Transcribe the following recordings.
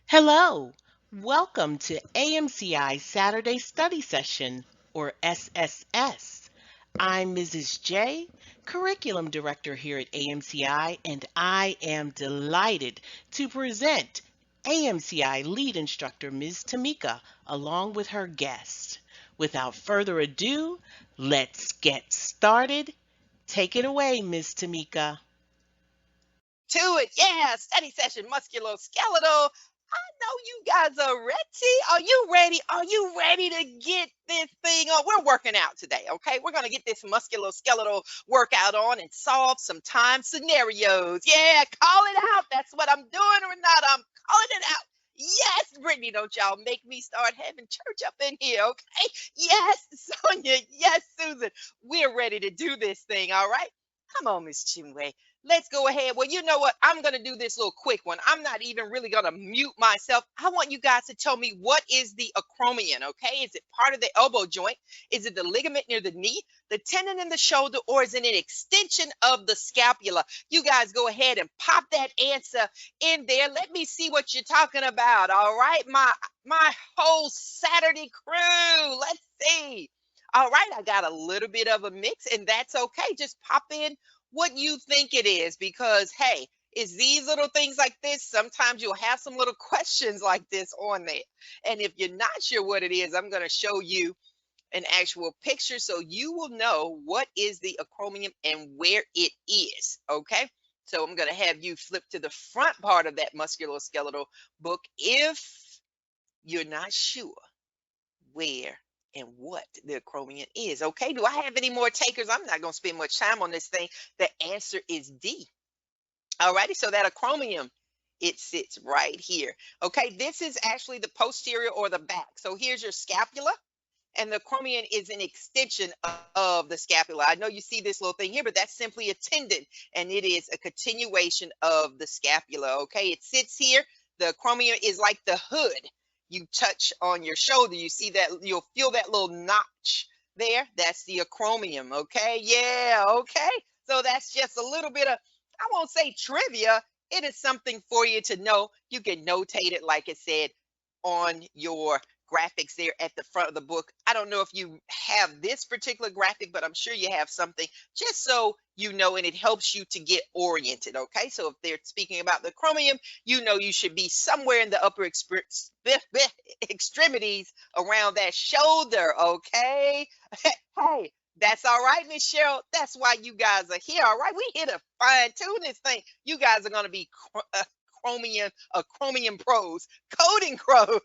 Hello, welcome to AMCI Saturday Study Session, or SSS. I'm Mrs. J, Curriculum Director here at AMCI, and I am delighted to present AMCI Lead Instructor Ms. Tamika along with her guest. Without further ado, let's get started. Take it away, Ms. Tamika. To it. Yeah, study session, musculoskeletal. I know you guys are ready. Are you ready? Are you ready to get this thing on? We're working out today, okay? We're going to get this musculoskeletal workout on and solve some time scenarios. Yeah, call it out. That's what I'm doing, Renata. I'm calling it out. Yes, Brittany, don't y'all make me start having church up in here, okay? Yes, Sonia. Yes, Susan. We're ready to do this thing, all right? Come on, Miss Chinwe. Let's go ahead. Well, you know what? I'm going to do this little quick one. I'm not even really going to mute myself. I want you guys to tell me, what is the acromion, okay? Is it part of the elbow joint? Is it the ligament near the knee, the tendon in the shoulder, or is it an extension of the scapula? You guys go ahead and pop that answer in there. Let me see what you're talking about. All right, my whole Saturday crew. Let's see. All right, I got a little bit of a mix, and that's okay. Just pop in what you think it is, because hey, it's these little things like this. Sometimes you'll have some little questions like this on there, and if you're not sure what it is, I'm going to show you an actual picture so you will know what is the acromion and where it is. Okay, so I'm going to have you flip to the front part of that musculoskeletal book if you're not sure where and what the acromion is. Okay, do I have any more takers? I'm not going to spend much time on this thing. The answer is D. Alrighty, so that acromion, it sits right here. Okay, this is actually the posterior or the back. So here's your scapula, and the acromion is an extension of the scapula. I know you see this little thing here, but that's simply a tendon, and it is a continuation of the scapula. Okay, it sits here. The acromion is like the hood. You touch on your shoulder, you see that, you'll feel that little notch there. That's the acromion. Okay, yeah, okay. So that's just a little bit of, I won't say trivia. It is something for you to know. You can notate it, like it said, on your graphics there at the front of the book. I don't know if you have this particular graphic, but I'm sure you have something just so you know, and it helps you to get oriented. Okay, so if they're speaking about the acromion, you know you should be somewhere in the upper extremities around that shoulder. Okay, hey, that's all right, Miss Cheryl. That's why you guys are here. All right, we here to fine tune this thing. You guys are going to be acromion pros, coding pros,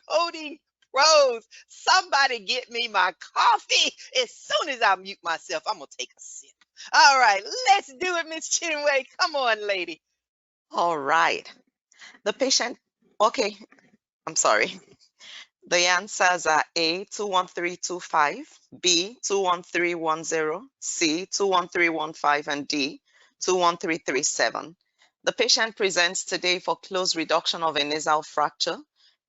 coding pros. Somebody get me my coffee. As soon as I mute myself, I'm gonna take a sip. All right, let's do it, Miss Chinway. Come on, lady. All right. The patient, okay, I'm sorry. The answers are A, 21325, B, 21310, C, 21315, and D, 21337. The patient presents today for close reduction of a nasal fracture.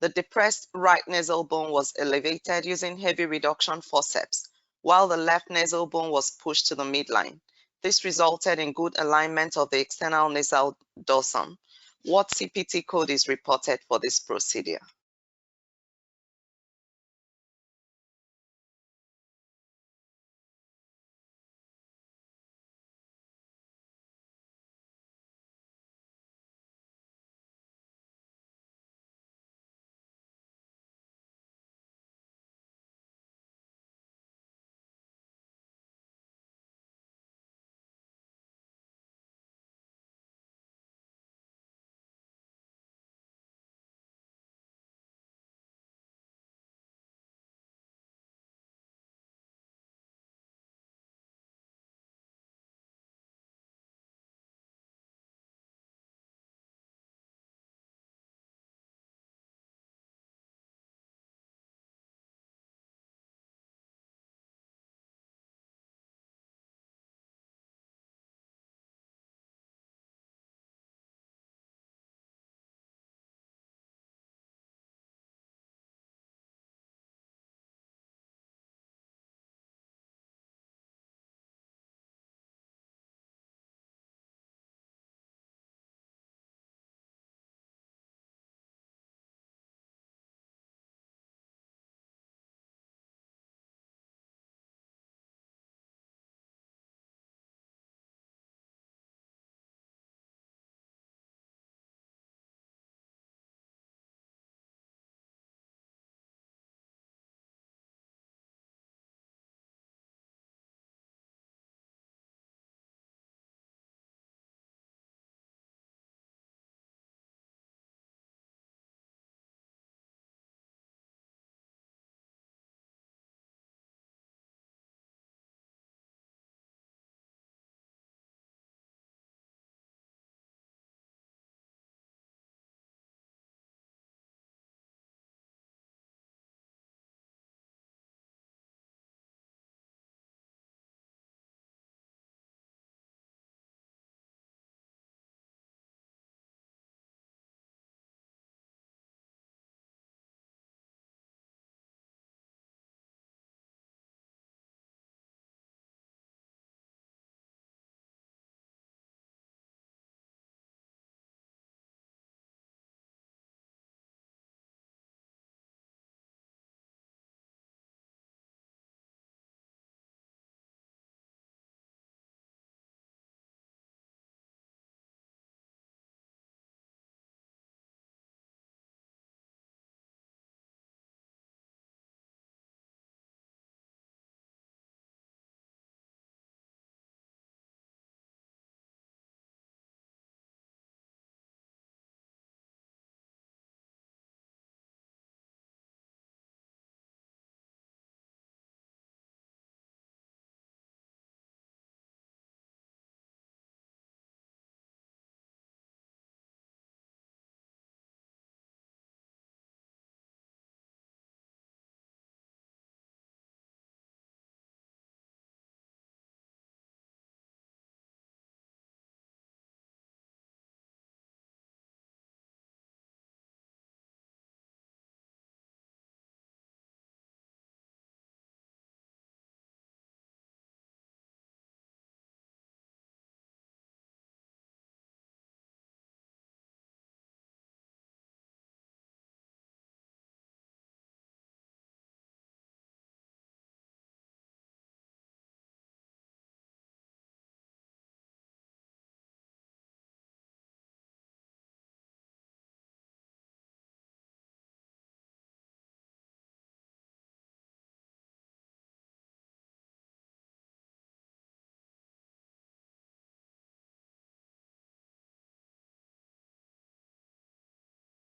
The depressed right nasal bone was elevated using heavy reduction forceps, while the left nasal bone was pushed to the midline. This resulted in good alignment of the external nasal dorsum. What CPT code is reported for this procedure?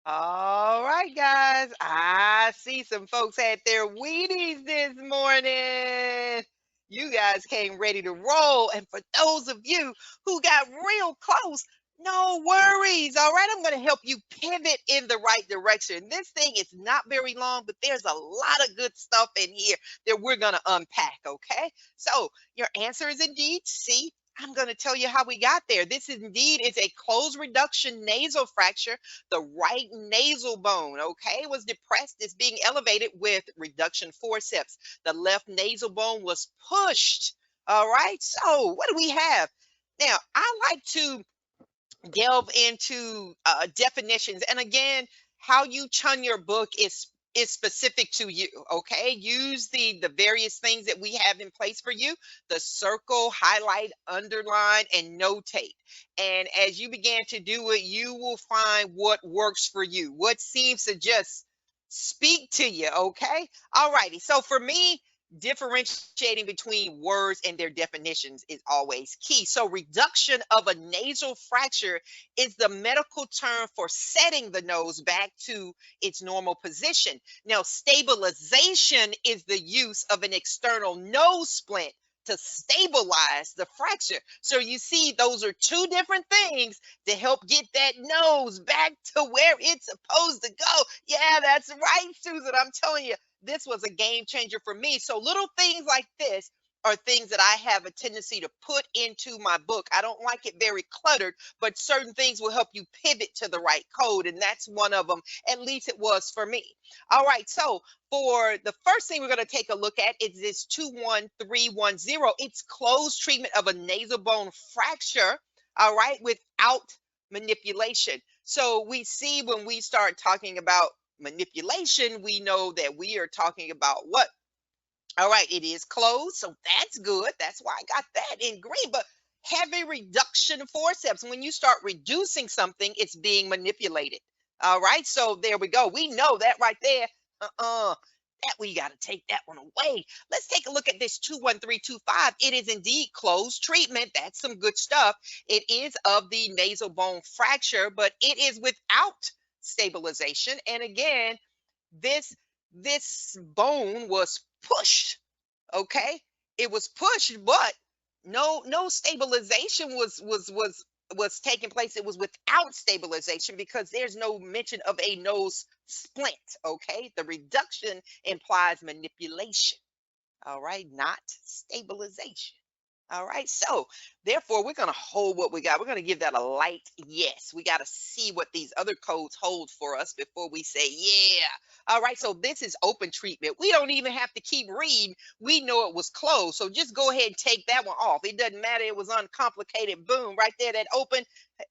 All right, guys. I see some folks had their Wheaties this morning. You guys came ready to roll. And for those of you who got real close, no worries. All right, I'm going to help you pivot in the right direction. This thing is not very long, but there's a lot of good stuff in here that we're going to unpack. Okay, so your answer is indeed C. I'm going to tell you how we got there. This indeed is a closed reduction nasal fracture. The right nasal bone, okay, was depressed. It's being elevated with reduction forceps. The left nasal bone was pushed. All right. So what do we have? Now, I like to delve into definitions. And again, how you chun your book is specific to you. Okay, use the various things that we have in place for you: the circle, highlight, underline, and notate. And as you begin to do it, you will find what works for you, what seems to just speak to you. Okay, all righty. So for me, differentiating between words and their definitions is always key. So reduction of a nasal fracture is the medical term for setting the nose back to its normal position. Now, stabilization is the use of an external nose splint to stabilize the fracture. So you see, those are two different things to help get that nose back to where it's supposed to go. Yeah, that's right, Susan. I'm telling you, this was a game changer for me. So little things like this are things that I have a tendency to put into my book. I don't like it very cluttered, but certain things will help you pivot to the right code. And that's one of them. At least it was for me. All right. So for the first thing we're going to take a look at is this 21310. It's closed treatment of a nasal bone fracture. All right. Without manipulation. So we see when we start talking about manipulation, we know that we are talking about what? All right, it is closed, so that's good. That's why I got that in green. But heavy reduction forceps, when you start reducing something, it's being manipulated. All right, so there we go. We know that right there. That we got to take that one away. Let's take a look at this 21325. It is indeed closed treatment. That's some good stuff. It is of the nasal bone fracture, but it is without stabilization. And again, this bone was pushed. Okay, it was pushed, but no stabilization was taking place. It was without stabilization because there's no mention of a nose splint. Okay, the reduction implies manipulation. All right, not stabilization. All right, so therefore, we're going to hold what we got. We're going to give that a light yes. We got to see what these other codes hold for us before we say, yeah. All right, so this is open treatment. We don't even have to keep reading. We know it was closed. So just go ahead and take that one off. It doesn't matter. It was uncomplicated. Boom, right there, that open.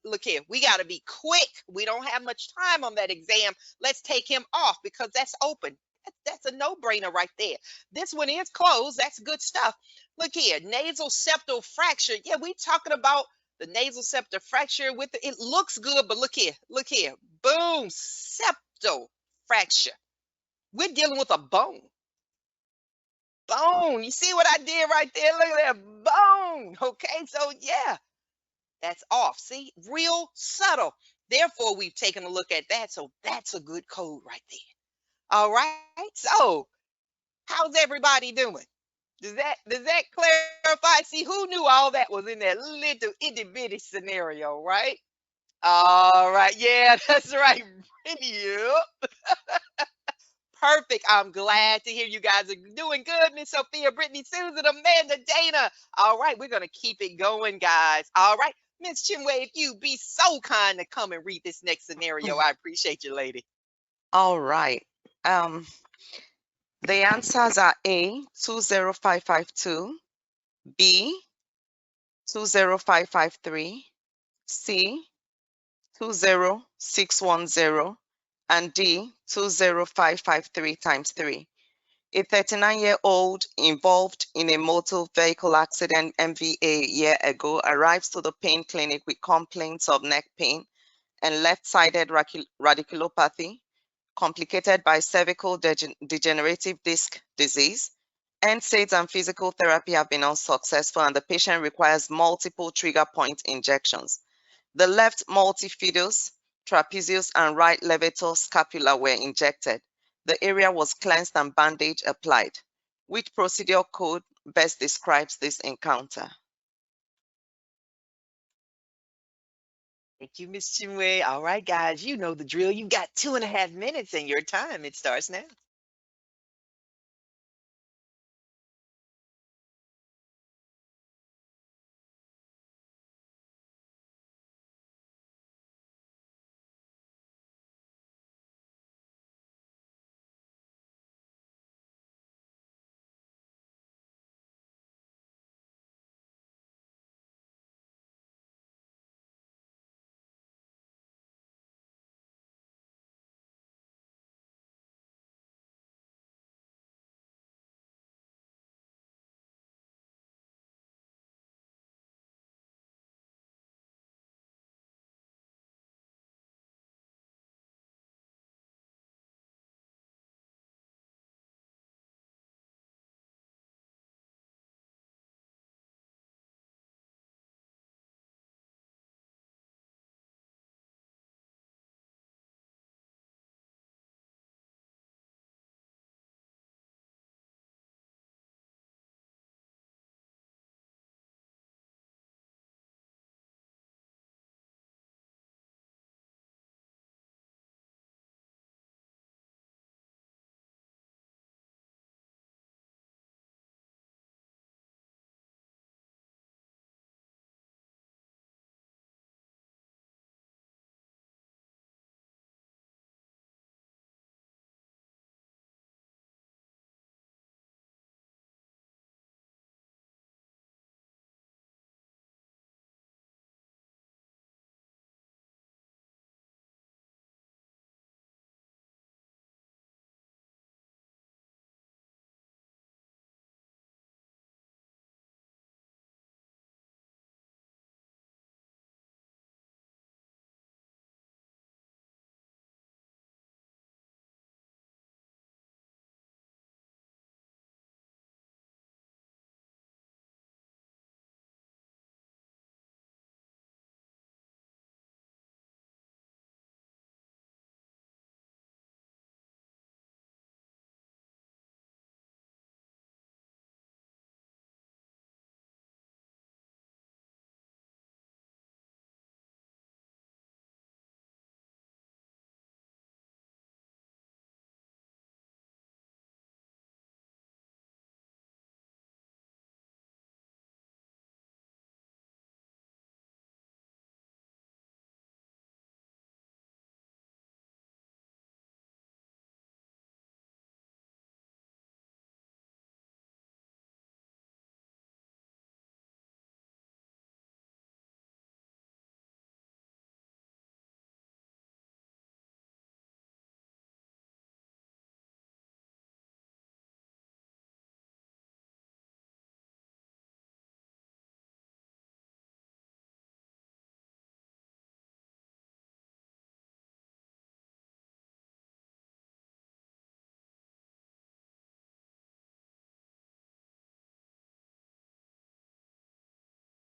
Look here, we got to be quick. We don't have much time on that exam. Let's take him off because that's open. That's a no-brainer right there. This one is closed. That's good stuff. Look here, nasal septal fracture. Yeah, we talking about the nasal septal fracture with it looks good, but look here. Boom, septal fracture. We're dealing with a bone. Bone. You see what I did right there? Look at that bone. Okay, so yeah, that's off. See, real subtle. Therefore, we've taken a look at that. So that's a good code right there. All right. So how's everybody doing? Does that clarify? See, who knew all that was in that little itty bitty scenario, right? All right, yeah, that's right. Yep. Perfect. I'm glad to hear you guys are doing good. Miss Sophia, Brittany, Susan, Amanda, Dana. All right, we're gonna keep it going, guys. All right, Miss Chinway, if you be so kind to come and read this next scenario, I appreciate you, lady. All right. The answers are A, 20552, B, 20553, C, 20610, and D, 20553 times 3. A 39-year-old involved in a motor vehicle accident MVA a year ago arrives to the pain clinic with complaints of neck pain and left-sided radiculopathy, complicated by cervical degenerative disc disease. NSAIDs and physical therapy have been unsuccessful, and the patient requires multiple trigger point injections. The left multifidus trapezius and right levator scapula were injected. The area was cleansed and bandage applied. Which procedure code best describes this encounter? Thank you, Miss Chinwe. All right, guys, you know the drill. You got 2.5 minutes in your time. It starts now.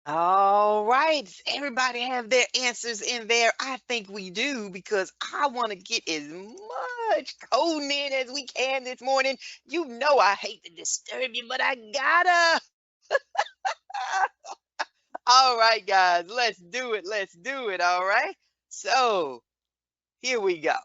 All right. Everybody have their answers in there. I think we do because I want to get as much coding in as we can this morning. You know I hate to disturb you, but I gotta. All right, guys, let's do it. Let's do it. All right. So here we go.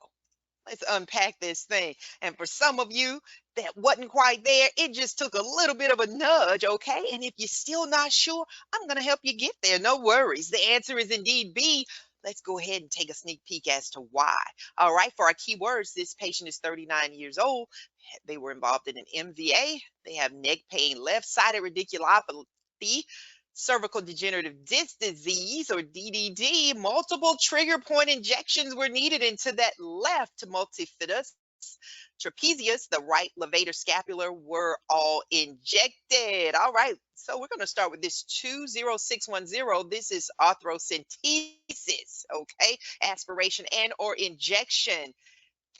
Let's unpack this thing. And for some of you that wasn't quite there, it just took a little bit of a nudge, okay? And if you're still not sure, I'm going to help you get there. No worries. The answer is indeed B. Let's go ahead and take a sneak peek as to why. All right, for our keywords, this patient is 39 years old. They were involved in an MVA. They have neck pain, left-sided radiculopathy, cervical degenerative disc disease or DDD. Multiple trigger point injections were needed into that left multifidus trapezius, the right levator scapular were all injected. All right, so we're going to start with this 20610. This is arthrocentesis, okay? Aspiration and or injection.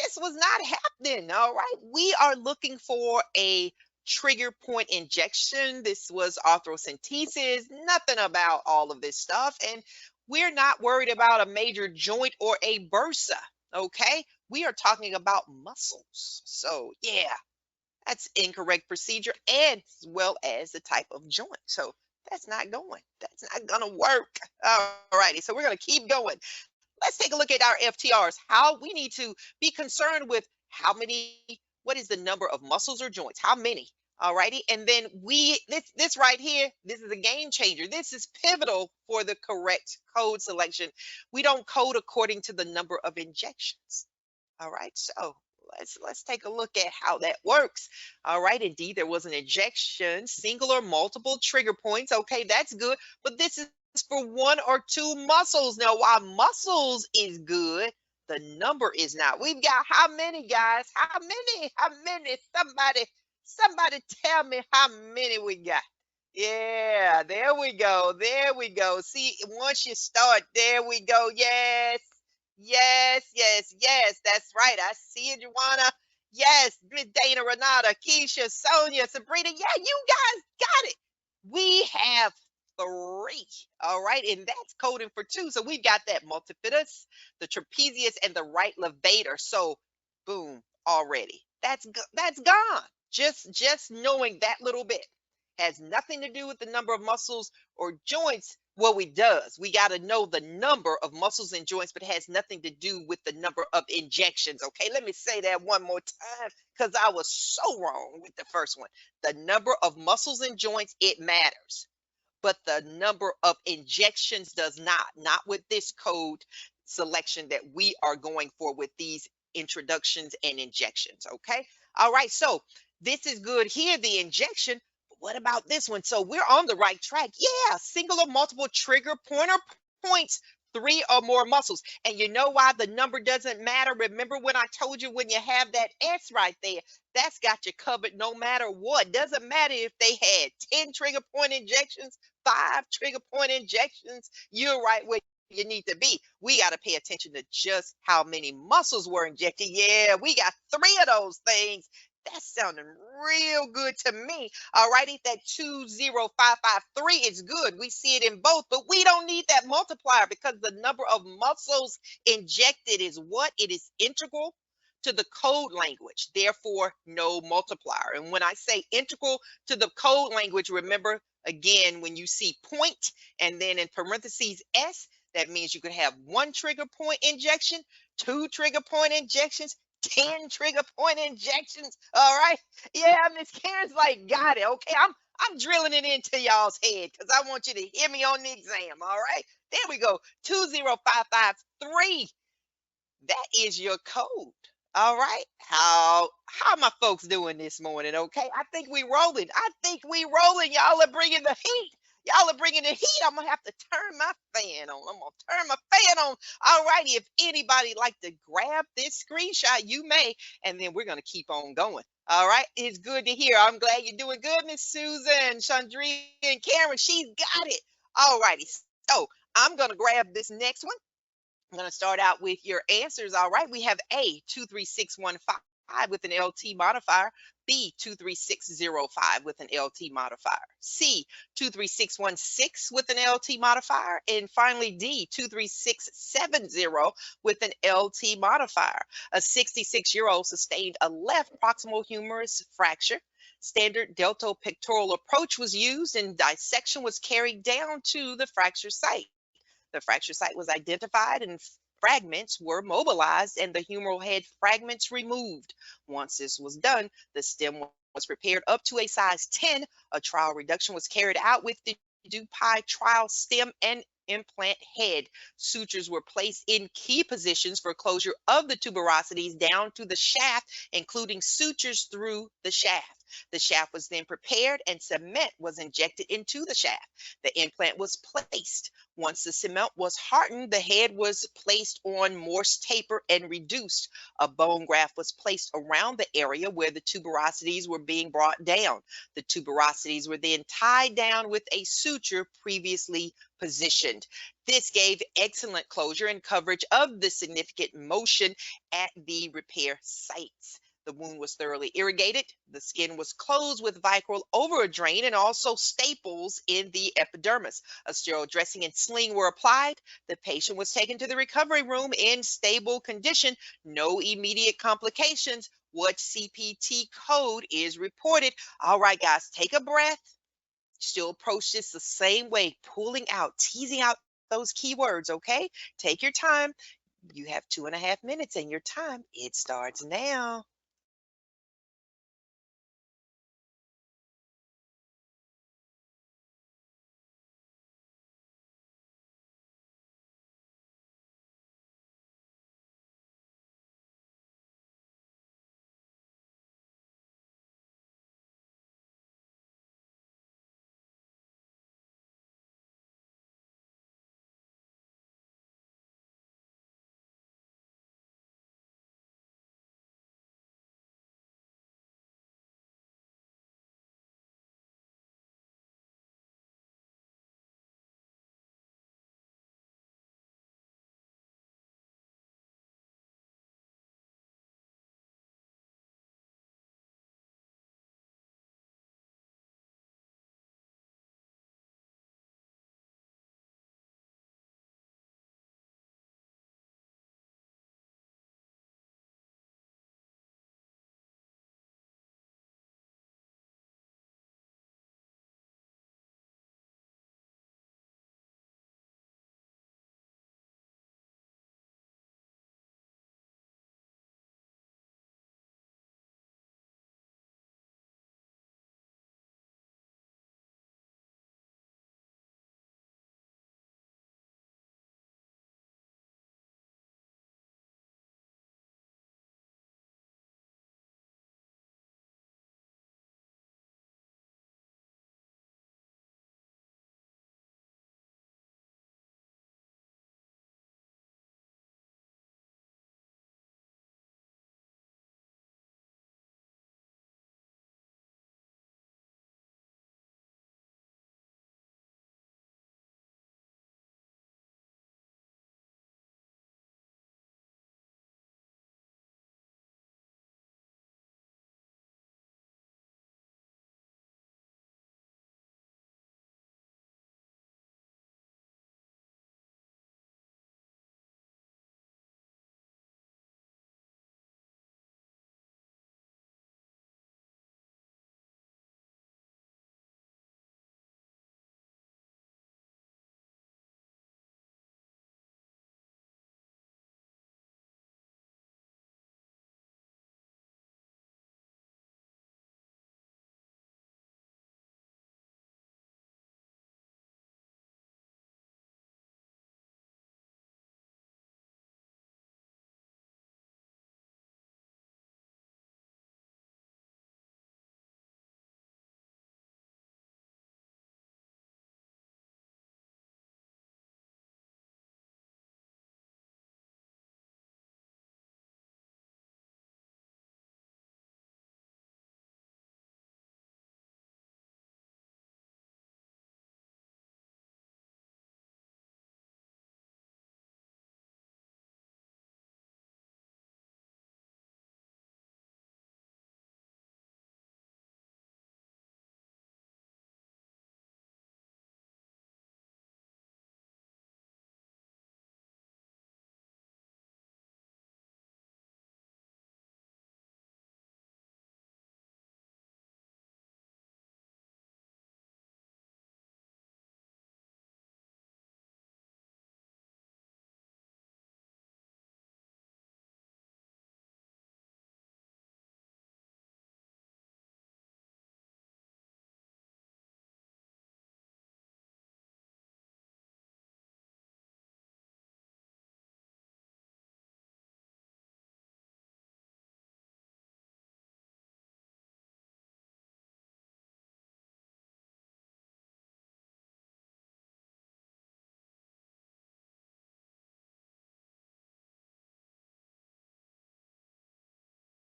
This was not happening. All right. We are looking for a trigger point injection. This was arthrocentesis, nothing about all of this stuff. And we're not worried about a major joint or a bursa, okay? We are talking about muscles. So, yeah, that's incorrect procedure and as well as the type of joint. So, that's not going. That's not going to work. All righty. So, we're going to keep going. Let's take a look at our FTRs. How we need to be concerned with how many, what is the number of muscles or joints? How many? All righty. And then this right here, this is a game changer. This is pivotal for the correct code selection. We don't code according to the number of injections. All right. So let's take a look at how that works. All right. Indeed, there was an injection, single or multiple trigger points. Okay, that's good. But this is for one or two muscles. Now, while muscles is good, the number is not. We've got how many, guys? How many? How many? Somebody tell me how many we got. Yeah, there we go. There we go. See, once you start, there we go. Yes. Yes, yes, yes. That's right. I see it, Joanna. Yes, Miss Dana, Renata, Keisha, Sonia, Sabrina. Yeah, you guys got it. We have three. All right, and that's coding for two. So we've got that multifidus, the trapezius, and the right levator. So boom, already. That's gone. Just knowing that little bit has nothing to do with the number of muscles or joints. Well, it does. We got to know the number of muscles and joints, but it has nothing to do with the number of injections. Okay, let me say that one more time because I was so wrong with the first one. The number of muscles and joints, it matters, but the number of injections does not with this code selection that we are going for with these introductions and injections. Okay. All right. So this is good here, the injection. But what about this one? So we're on the right track. Yeah. Single or multiple trigger pointer points, three or more muscles. And you know why the number doesn't matter? Remember when I told you when you have that S right there, that's got you covered no matter what. Doesn't matter if they had 10 trigger point injections, 5 trigger point injections, you're right where you need to be. We got to pay attention to just how many muscles were injected. Yeah, we got 3 of those things. That's sounding real good to me. All righty, that 20553 is good. We see it in both, but we don't need that multiplier because the number of muscles injected is what? It is integral to the code language, therefore no multiplier. And when I say integral to the code language, remember again, when you see point and then in parentheses S, that means you could have 1 trigger point injection, 2 trigger point injections, 10 trigger point injections. All right. Yeah, Miss Karen's like, got it. Okay. I'm drilling it into y'all's head because I want you to hear me on the exam. All right. There we go. 20553. That is your code. All right. How my folks doing this morning? Okay. I think we rolling. Y'all are bringing the heat. Y'all are bringing the heat. I'm gonna have to turn my fan on. All righty. If anybody like to grab this screenshot, you may, and then we're gonna keep on going. All right. It's good to hear. I'm glad you're doing good, Miss Susan, Chandria, and Karen. She's got it. All righty. So I'm gonna grab this next one. I'm going to start out with your answers. All right. We have A, 23615 with an LT modifier. B, 23605 with an LT modifier. C, 23616 with an LT modifier. And finally, D, 23670 with an LT modifier. A 66-year-old sustained a left proximal humerus fracture. Standard delto pectoral approach was used and dissection was carried down to the fracture site. The fracture site was identified and fragments were mobilized and the humeral head fragments removed. Once this was done, the stem was prepared up to a size 10. A trial reduction was carried out with the Dupai trial stem and implant head. Sutures were placed in key positions for closure of the tuberosities down to the shaft, including sutures through the shaft. The shaft was then prepared and cement was injected into the shaft. The implant was placed. Once the cement was hardened, the head was placed on Morse taper and reduced. A bone graft was placed around the area where the tuberosities were being brought down. The tuberosities were then tied down with a suture previously positioned. This gave excellent closure and coverage of the significant motion at the repair sites. The wound was thoroughly irrigated. The skin was closed with Vicryl over a drain and also staples in the epidermis. A sterile dressing and sling were applied. The patient was taken to the recovery room in stable condition. No immediate complications. What CPT code is reported? All right, guys, take a breath. Still approach this the same way, pulling out, teasing out those keywords, okay? Take your time. You have 2.5 minutes, and your time, it starts now.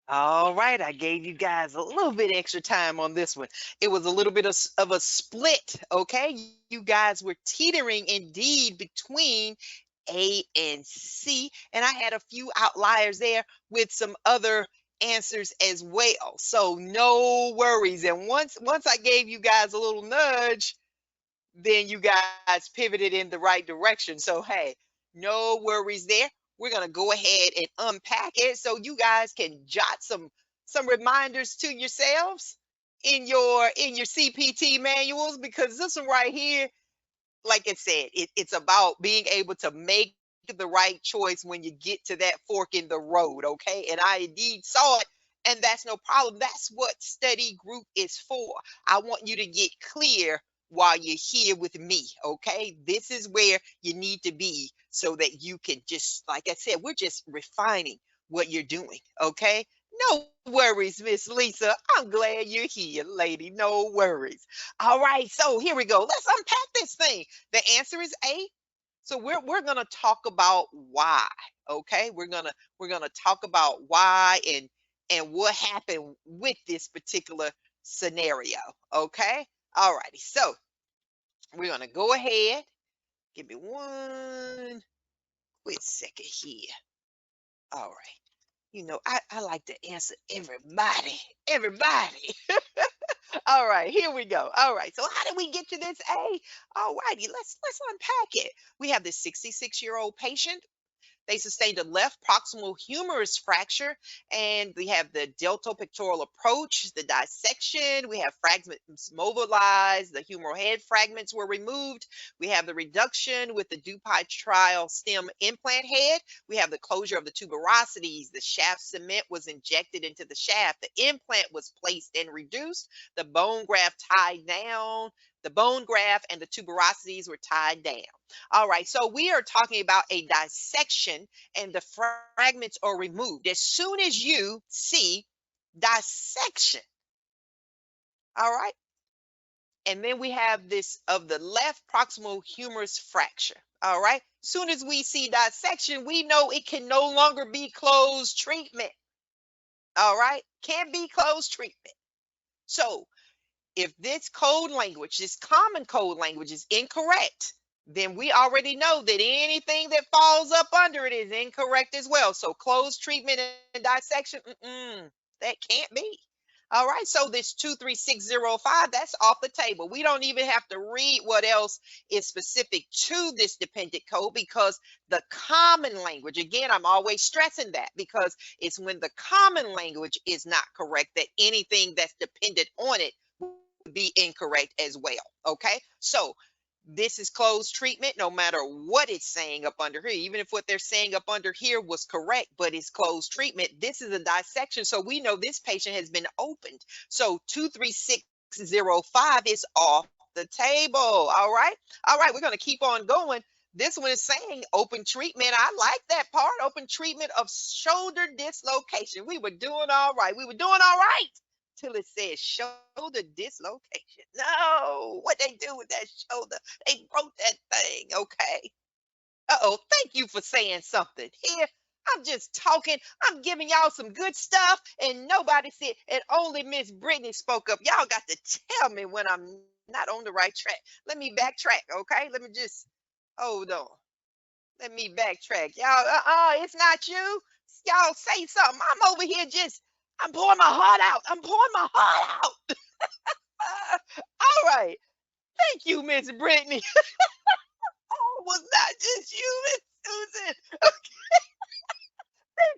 All right, I gave you guys a little bit extra time on this one. It was a little bit of a split, okay? You guys were teetering indeed between A and C, and I had a few outliers there with some other answers as well. So no worries. And once I gave you guys a little nudge, then you guys pivoted in the right direction. So hey, no worries there. We're gonna go ahead and unpack it so you guys can jot some reminders to yourselves in your CPT manuals, because this one right here, like it said, it's about being able to make the right choice when you get to that fork in the road, okay? And I indeed saw it, and that's no problem. That's what study group is for. I want you to get clear while you're here with me, okay? This is where you need to be so that you can just, like I said, we're just refining what you're doing, okay? No worries, Miss Lisa. I'm glad you're here, lady. No worries. All right, so here we go. Let's unpack this thing. The answer is A. So we're gonna talk about why. Okay, we're gonna talk about why and what happened with this particular scenario. Okay, all righty. So we're gonna go ahead. Give me one quick second here. All right. You know, I like to answer everybody. Everybody. All right, here we go. All right, so how did we get to this A? All righty, let's unpack it. We have this 66-year-old patient. They sustained a left proximal humerus fracture, and we have the deltopectoral approach, the dissection. We have fragments mobilized. The humeral head fragments were removed. We have the reduction with the dupitrial stem implant head. We have the closure of the tuberosities. The shaft cement was injected into the shaft. The implant was placed and reduced. The bone graft tied down. The bone graft and the tuberosities were tied down. All right, so we are talking about a dissection, and the fragments are removed. As soon as you see dissection, all right, and then we have this of the left proximal humerus fracture. All right, soon as we see dissection, we know it can no longer be closed treatment. All right, can't be closed treatment. So if this code language, this common code language, is incorrect, then we already know that anything that falls up under it is incorrect as well. So closed treatment and dissection, that can't be. All right, so this 23605, that's off the table. We don't even have to read what else is specific to this dependent code, because the common language, again, I'm always stressing that, because it's when the common language is not correct that anything that's dependent on it be incorrect as well. Okay, so this is closed treatment no matter what it's saying up under here. Even if what they're saying up under here was correct, but it's closed treatment, this is a dissection, so we know this patient has been opened. So 23605 is off the table. All right, we're going to keep on going. This one is saying open treatment. I like that part. Open treatment of shoulder dislocation. We were doing all right. Till it says shoulder dislocation. No, what they do with that shoulder? They broke that thing. Okay. Uh-oh. Thank you for saying something. Here, I'm just talking. I'm giving y'all some good stuff, and nobody said, and only Miss Brittany spoke up. Y'all got to tell me when I'm not on the right track. Let me backtrack, okay? Let me just hold on. Let me backtrack. Y'all, it's not you. Y'all say something. I'm over here just, I'm pouring my heart out. All right. Thank you, Miss Brittany. Oh, it was not just you, Miss Susan.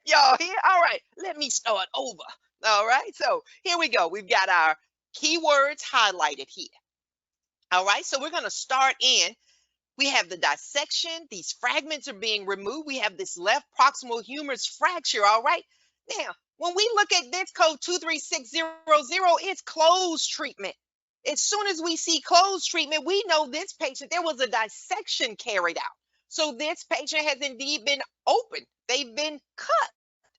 Y'all here? All right. Let me start over. All right. So here we go. We've got our keywords highlighted here. All right. So we're going to start in. We have the dissection. These fragments are being removed. We have this left proximal humerus fracture. All right. Now, when we look at this code 23600, it's closed treatment. As soon as we see closed treatment, we know this patient, there was a dissection carried out. So this patient has indeed been opened. They've been cut.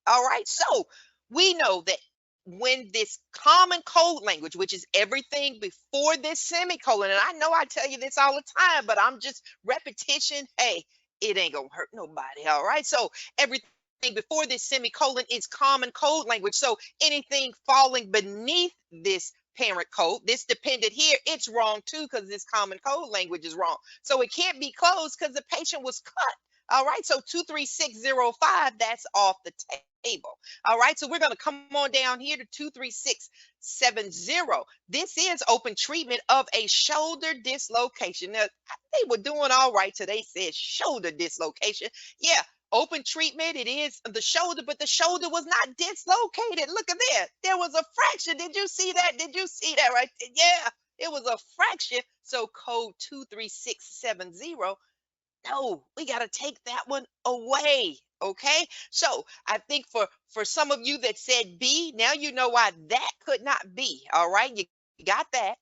All right. So we know that when this common code language, which is everything before this semicolon, and I know I tell you this all the time, but I'm just repetition. Hey, it ain't gonna hurt nobody. All right. So everything before this semicolon is common code language. So anything falling beneath this parent code, this dependent here, it's wrong too, because this common code language is wrong. So it can't be closed because the patient was cut. All right, so 23605, that's off the table. All right, so we're going to come on down here to 23670. This is open treatment of a shoulder dislocation. Now, they were doing all right till they said shoulder dislocation. Yeah, open treatment, it is the shoulder, but the shoulder was not dislocated. Look at that. There was a fracture. Did you see that? Did you see that right there? Yeah, it was a fracture. So code 23670. No, we got to take that one away. Okay. So I think for some of you that said B, now you know why that could not be. All right. You got that.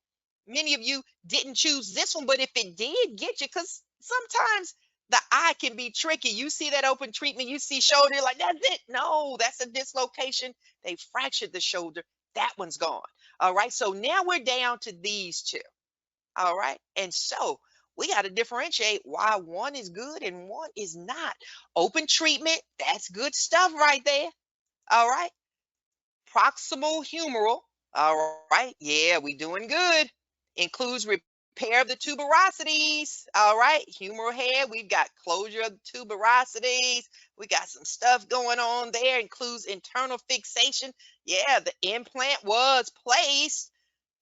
Many of you didn't choose this one, but if it did get you, because sometimes the eye can be tricky. You see that open treatment, you see shoulder, like that's it. No, that's a dislocation. They fractured the shoulder. That one's gone. All right. So now we're down to these two. All right. And so we got to differentiate why one is good and one is not. Open treatment, that's good stuff right there. All right. Proximal humeral. All right. Yeah, we doing good. Includes repair of the tuberosities. All right. Humeral head. We've got closure of the tuberosities. We got some stuff going on there. Includes internal fixation. Yeah, the implant was placed.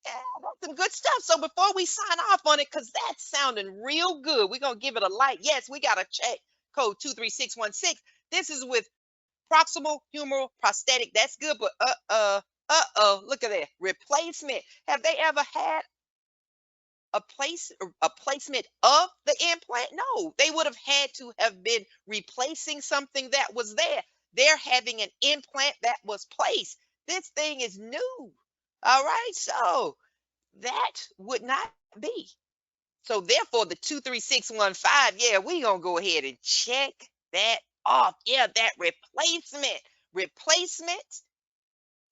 Yeah, that's some good stuff. So before we sign off on it, because that's sounding real good, we're going to give it a like. Yes, we got to check code 23616. This is with proximal humeral prosthetic. That's good, but look at that. Replacement. Have they ever had a placement of the implant? No, they would have had to have been replacing something that was there. They're having an implant that was placed. This thing is new. All right, so that would not be. So therefore, the 23615, yeah, we gonna go ahead and check that off. Yeah, that replacement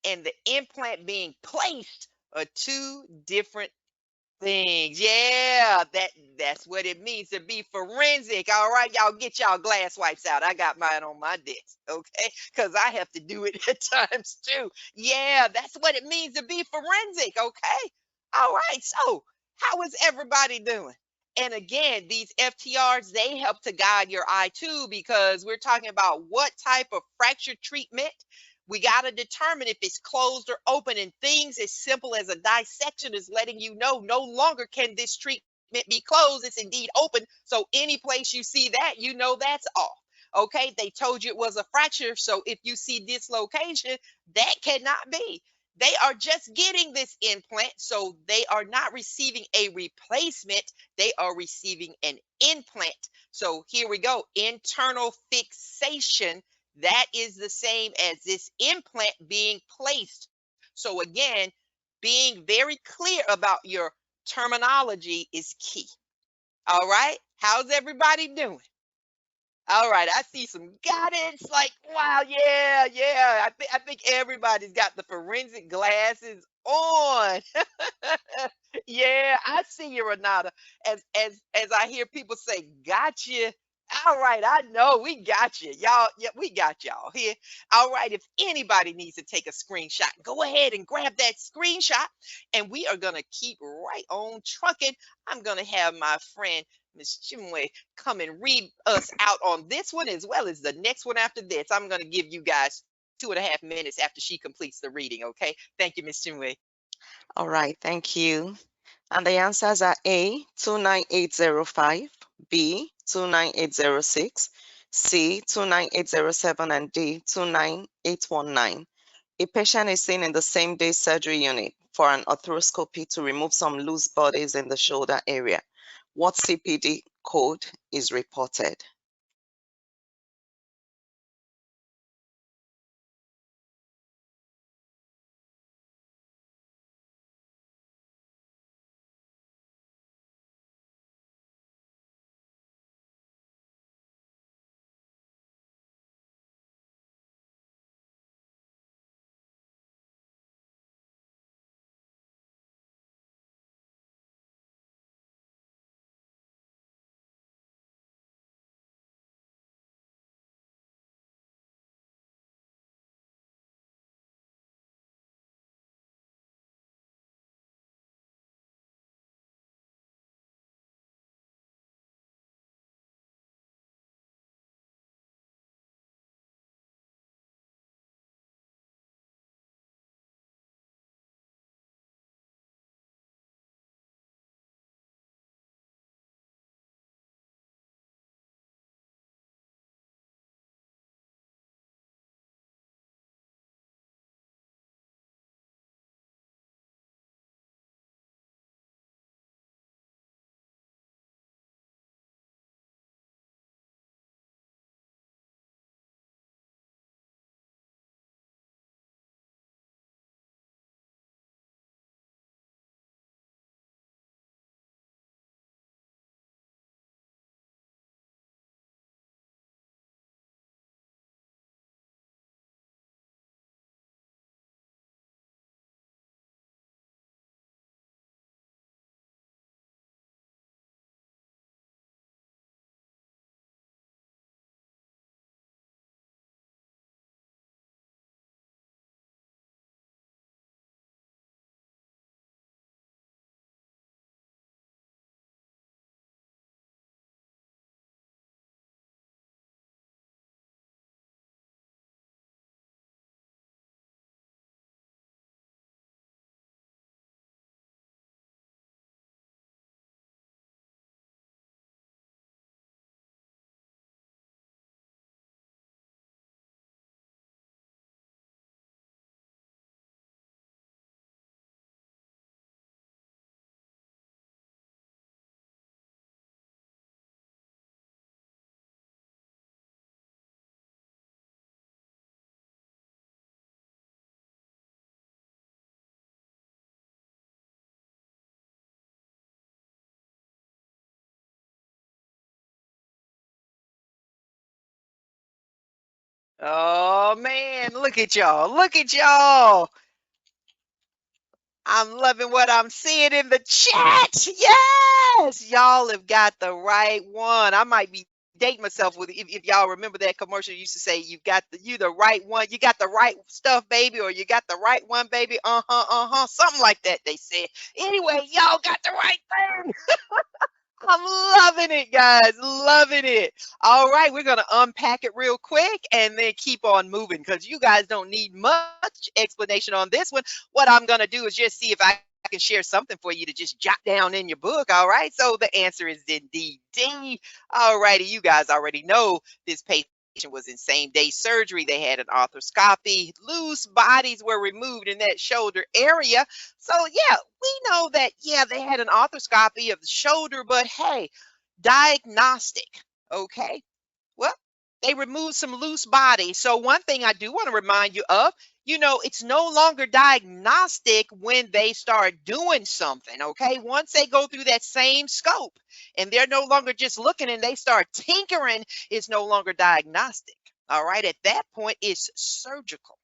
and the implant being placed are two different things. Yeah, that's what it means to be forensic. All right, y'all get y'all glass wipes out. I got mine on my desk, okay? Because I have to do it at times too. Yeah, that's what it means to be forensic, okay? All right, so how is everybody doing? And again, these FTRs, they help to guide your eye too, because we're talking about what type of fracture treatment. We got to determine if it's closed or open, and things as simple as a dissection is letting you know no longer can this treatment be closed. It's indeed open. So any place you see that, you know that's off. Okay, they told you it was a fracture. So if you see dislocation, that cannot be. They are just getting this implant, so they are not receiving a replacement. They are receiving an implant. So here we go. Internal fixation, that is the same as this implant being placed. So again, being very clear about your terminology is key. All right. How's everybody doing? All right, I see some guidance. Like, wow, yeah, yeah. I think everybody's got the forensic glasses on. Yeah, I see you, Renata. As I hear people say, gotcha. All right, I know we got you. Y'all, yeah, we got y'all here. All right, if anybody needs to take a screenshot, go ahead and grab that screenshot. And we are gonna keep right on trucking. I'm gonna have my friend Miss Chimway come and read us out on this one as well as the next one after this. I'm gonna give you guys 2.5 minutes after she completes the reading. Okay, thank you, Miss Chimway. All right, thank you. And the answers are A, 29805, B, 29806, C, 29807, and D, 29819. A patient is seen in the same day surgery unit for an arthroscopy to remove some loose bodies in the shoulder area. What CPD code is reported? Oh man, look at y'all. Look at y'all. I'm loving what I'm seeing in the chat. Yes, y'all have got the right one. I might be dating myself with if y'all remember that commercial used to say you the right one, you got the right stuff, baby, or you got the right one, baby. Something like that they said. Anyway, y'all got the right thing. I'm loving it, guys. Loving it. All right, we're going to unpack it real quick and then keep on moving because you guys don't need much explanation on this one. What I'm going to do is just see if I can share something for you to just jot down in your book. All right, so the answer is indeed D. All righty, you guys already know this patient was in same day surgery. They had an arthroscopy. Loose bodies were removed in that shoulder area. So yeah, we know that yeah, they had an arthroscopy of the shoulder, but hey, diagnostic. Okay. Well, they removed some loose body. So one thing I do want to remind you of, it's no longer diagnostic when they start doing something, okay? Once they go through that same scope and they're no longer just looking and they start tinkering, it's no longer diagnostic. All right, at that point, it's surgical.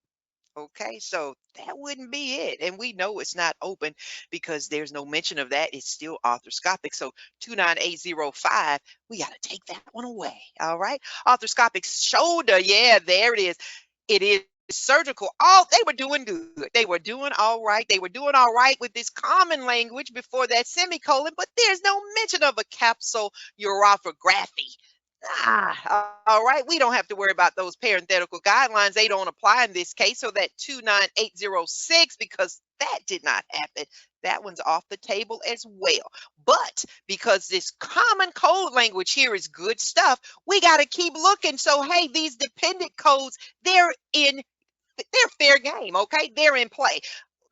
Okay, so that wouldn't be it. And we know it's not open because there's no mention of that. It's still arthroscopic. So 29805, we got to take that one away. All right. Arthroscopic shoulder. Yeah, there it is. It is surgical. They were doing good. They were doing all right. They were doing all right with this common language before that semicolon, but there's no mention of a capsule urophrography. All right. We don't have to worry about those parenthetical guidelines. They don't apply in this case. So that 29806, because that did not happen, that one's off the table as well. But because this common code language here is good stuff, we got to keep looking. So, hey, these dependent codes, they're fair game. Okay. They're in play.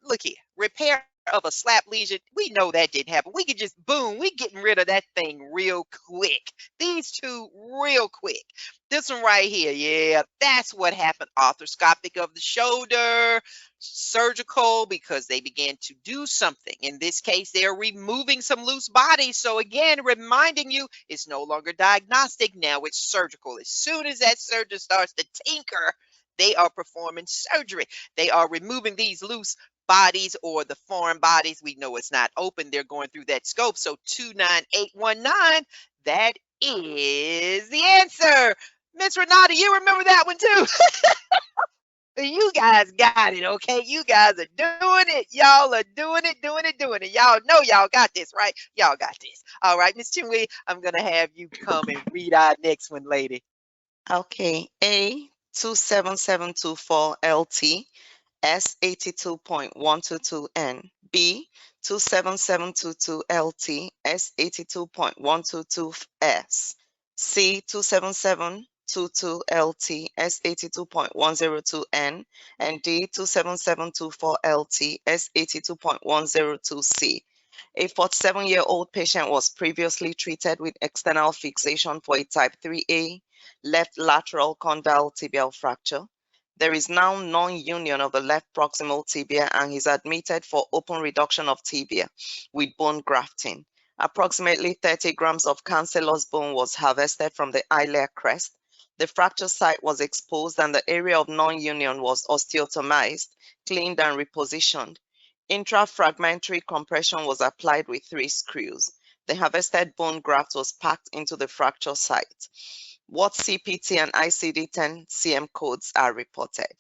Look here, repair of a slap lesion. We know that didn't happen. We could just boom, we getting rid of that thing real quick. These two real quick. This one right here, yeah, that's what happened. Arthroscopic of the shoulder, surgical because they began to do something. In this case, they're removing some loose bodies. So again, reminding you, it's no longer diagnostic. Now it's surgical. As soon as that surgeon starts to tinker, they are performing surgery. They are removing these loose bodies or the foreign bodies. We know it's not open. They're going through that scope. So 29819, that is the answer. Miss Renata, you remember that one too? You guys got it, okay? You guys are doing it. Y'all are doing it. Y'all know y'all got this, right? Y'all got this. All right, Miss Chinwe, I'm going to have you come and read our next one, lady. Okay, A 27724 LT S82.122N, B 27722 LT S82.122S, C 27722 LT S82.102N, and D 27724 LT S82.102C. A 47-year-old patient was previously treated with external fixation for a type 3A left lateral condyle tibial fracture. There is now non-union of the left proximal tibia and he's admitted for open reduction of tibia with bone grafting. Approximately 30 grams of cancellous bone was harvested from the iliac crest. The fracture site was exposed and the area of non-union was osteotomized, cleaned and repositioned. Intrafragmentary compression was applied with 3 screws. The harvested bone graft was packed into the fracture site. What CPT and ICD-10 CM codes are reported?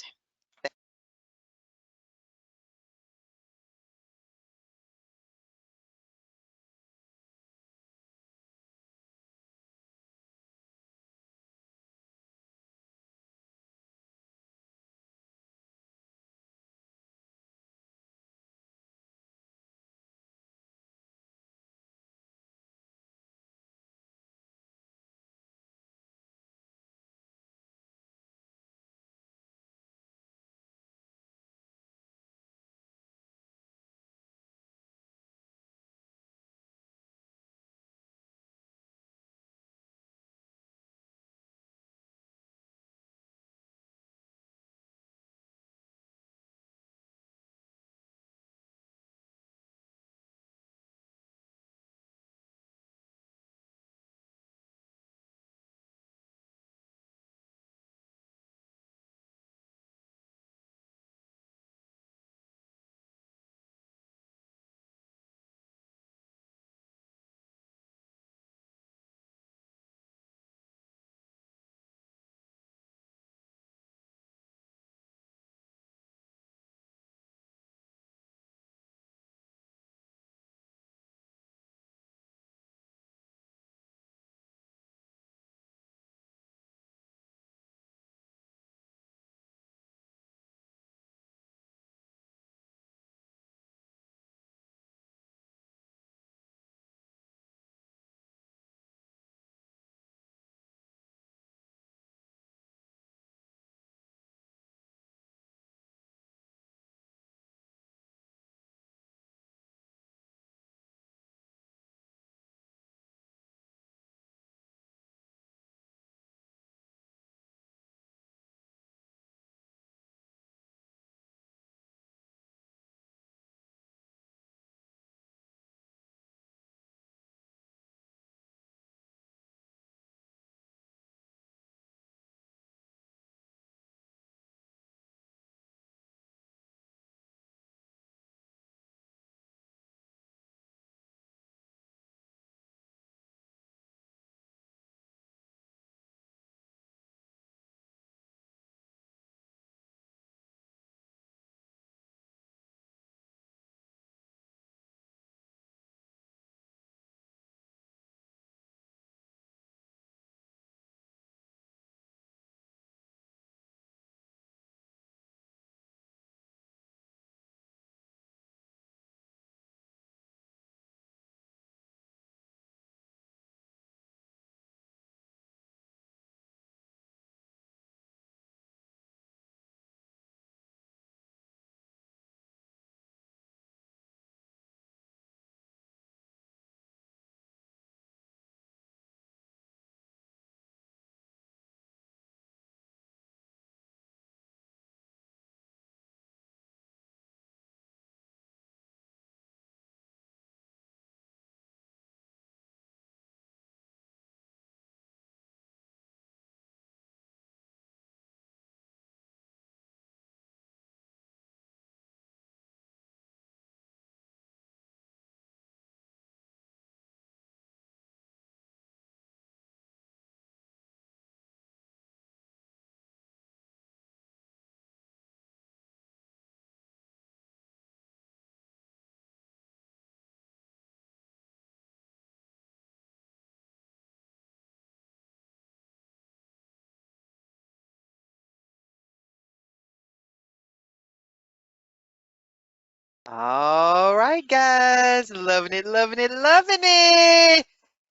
All right, guys. Loving it, loving it, loving it.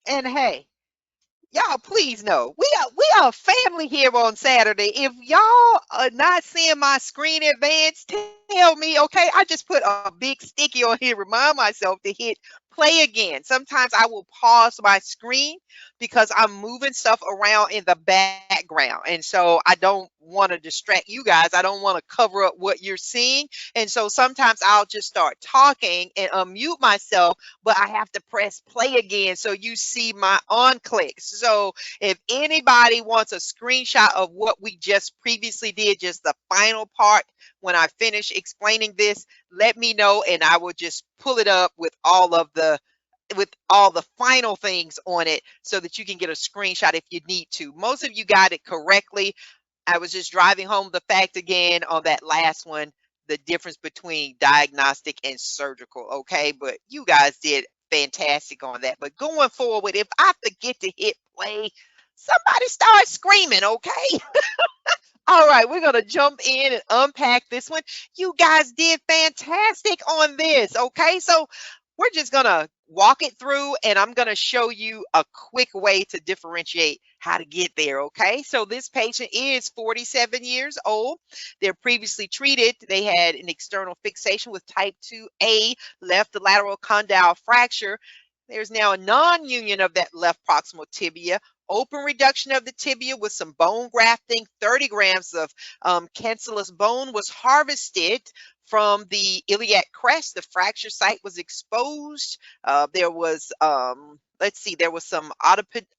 And hey, y'all, please know we are family here on Saturday. If y'all are not seeing my screen advance, tell me, okay? I just put a big sticky on here, remind myself to hit play again. Sometimes I will pause my screen because I'm moving stuff around in the background. And so I don't want to distract you guys. I don't want to cover up what you're seeing. And so sometimes I'll just start talking and unmute myself, but I have to press play again so you see my on clicks. So if anybody wants a screenshot of what we just previously did, just the final part, when I finish explaining this, let me know and I will just pull it up with all the final things on it so that you can get a screenshot if you need to. Most of you got it correctly. I was just driving home the fact again on that last one, the difference between diagnostic and surgical, okay? But you guys did fantastic on that. But going forward, if I forget to hit play, somebody start screaming, okay? All right, we're going to jump in and unpack this one. You guys did fantastic on this, okay? So we're just going to walk it through and I'm going to show you a quick way to differentiate how to get there, okay? So this patient is 47 years old. They're previously treated. They had an external fixation with type 2A left lateral condyle fracture. There's now a non-union of that left proximal tibia, open reduction of the tibia with some bone grafting. 30 grams of cancellous bone was harvested from the iliac crest. The fracture site was exposed. There was, let's see, there was some atomized,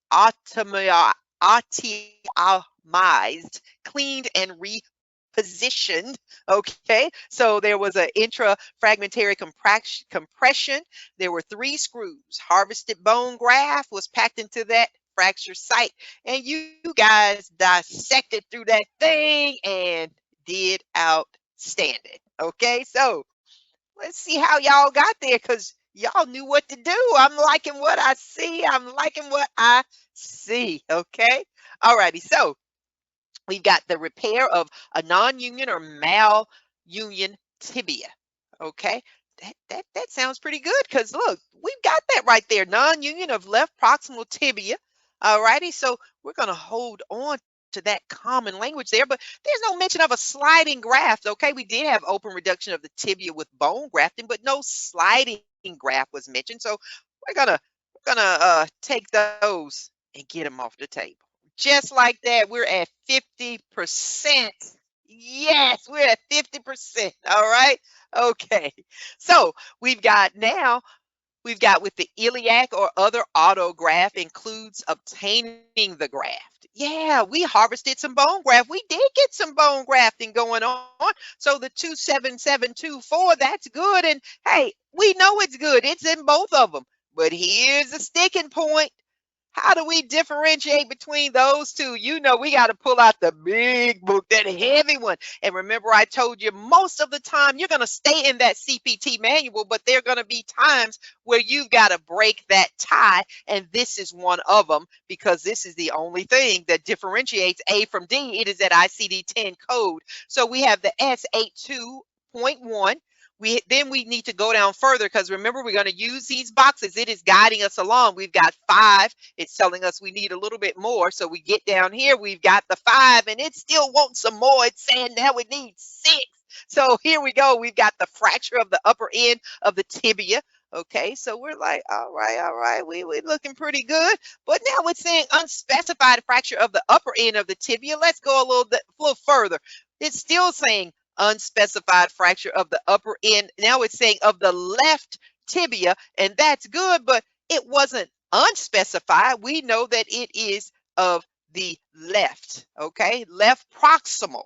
cleaned and repositioned. Okay, so there was an intrafragmentary compression. There were 3 screws. Harvested bone graft was packed into that fracture site, and you guys dissected through that thing and did outstanding. Okay, so let's see how y'all got there because y'all knew what to do. I'm liking what I see. I'm liking what I see. Okay, alrighty. So we've got the repair of a non-union or malunion tibia. Okay, that sounds pretty good because look, we've got that right there. Non-union of left proximal tibia. Alrighty, so we're gonna hold on to that common language there, but there's no mention of a sliding graft. Okay, we did have open reduction of the tibia with bone grafting, but no sliding graft was mentioned. So we're gonna take those and get them off the table. Just like that, we're at 50%. Yes, we're at 50%. All right. Okay. So we've got now We've got with the iliac or other autograft includes obtaining the graft. Yeah, we harvested some bone graft. We did get some bone grafting going on. So the 27724, that's good. And hey, we know it's good. It's in both of them. But here's the sticking point. How do we differentiate between those two? You know, we got to pull out the big book, that heavy one. And remember, I told you most of the time you're going to stay in that CPT manual, but there are going to be times where you've got to break that tie. And this is one of them because this is the only thing that differentiates A from D. It is that ICD-10 code. So we have the S82.1. Then we need to go down further because remember, we're going to use these boxes. It is guiding us along. We've got 5. It's telling us we need a little bit more. So we get down here, we've got the 5 and it still wants some more. It's saying now it needs 6. So here we go. We've got the fracture of the upper end of the tibia. Okay, so we're like, all right, we're looking pretty good. But now it's saying unspecified fracture of the upper end of the tibia. Let's go a little further. It's still saying unspecified fracture of the upper end. Now it's saying of the left tibia, and that's good, but it wasn't unspecified. We know that it is of the left, okay? Left proximal.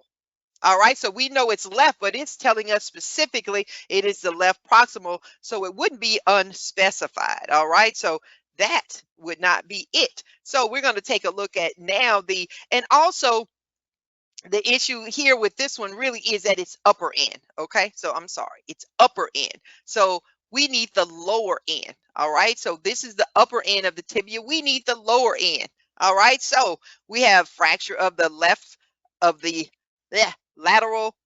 All right, so we know it's left, but it's telling us specifically it is the left proximal, so it wouldn't be unspecified. All right, so that would not be it. So we're going to take a look at now and also the issue here with this one really is that it's upper end. Okay, so I'm sorry, it's upper end. So we need the lower end. All right, so this is the upper end of the tibia. We need the lower end. All right, so we have fracture of the left of the lateral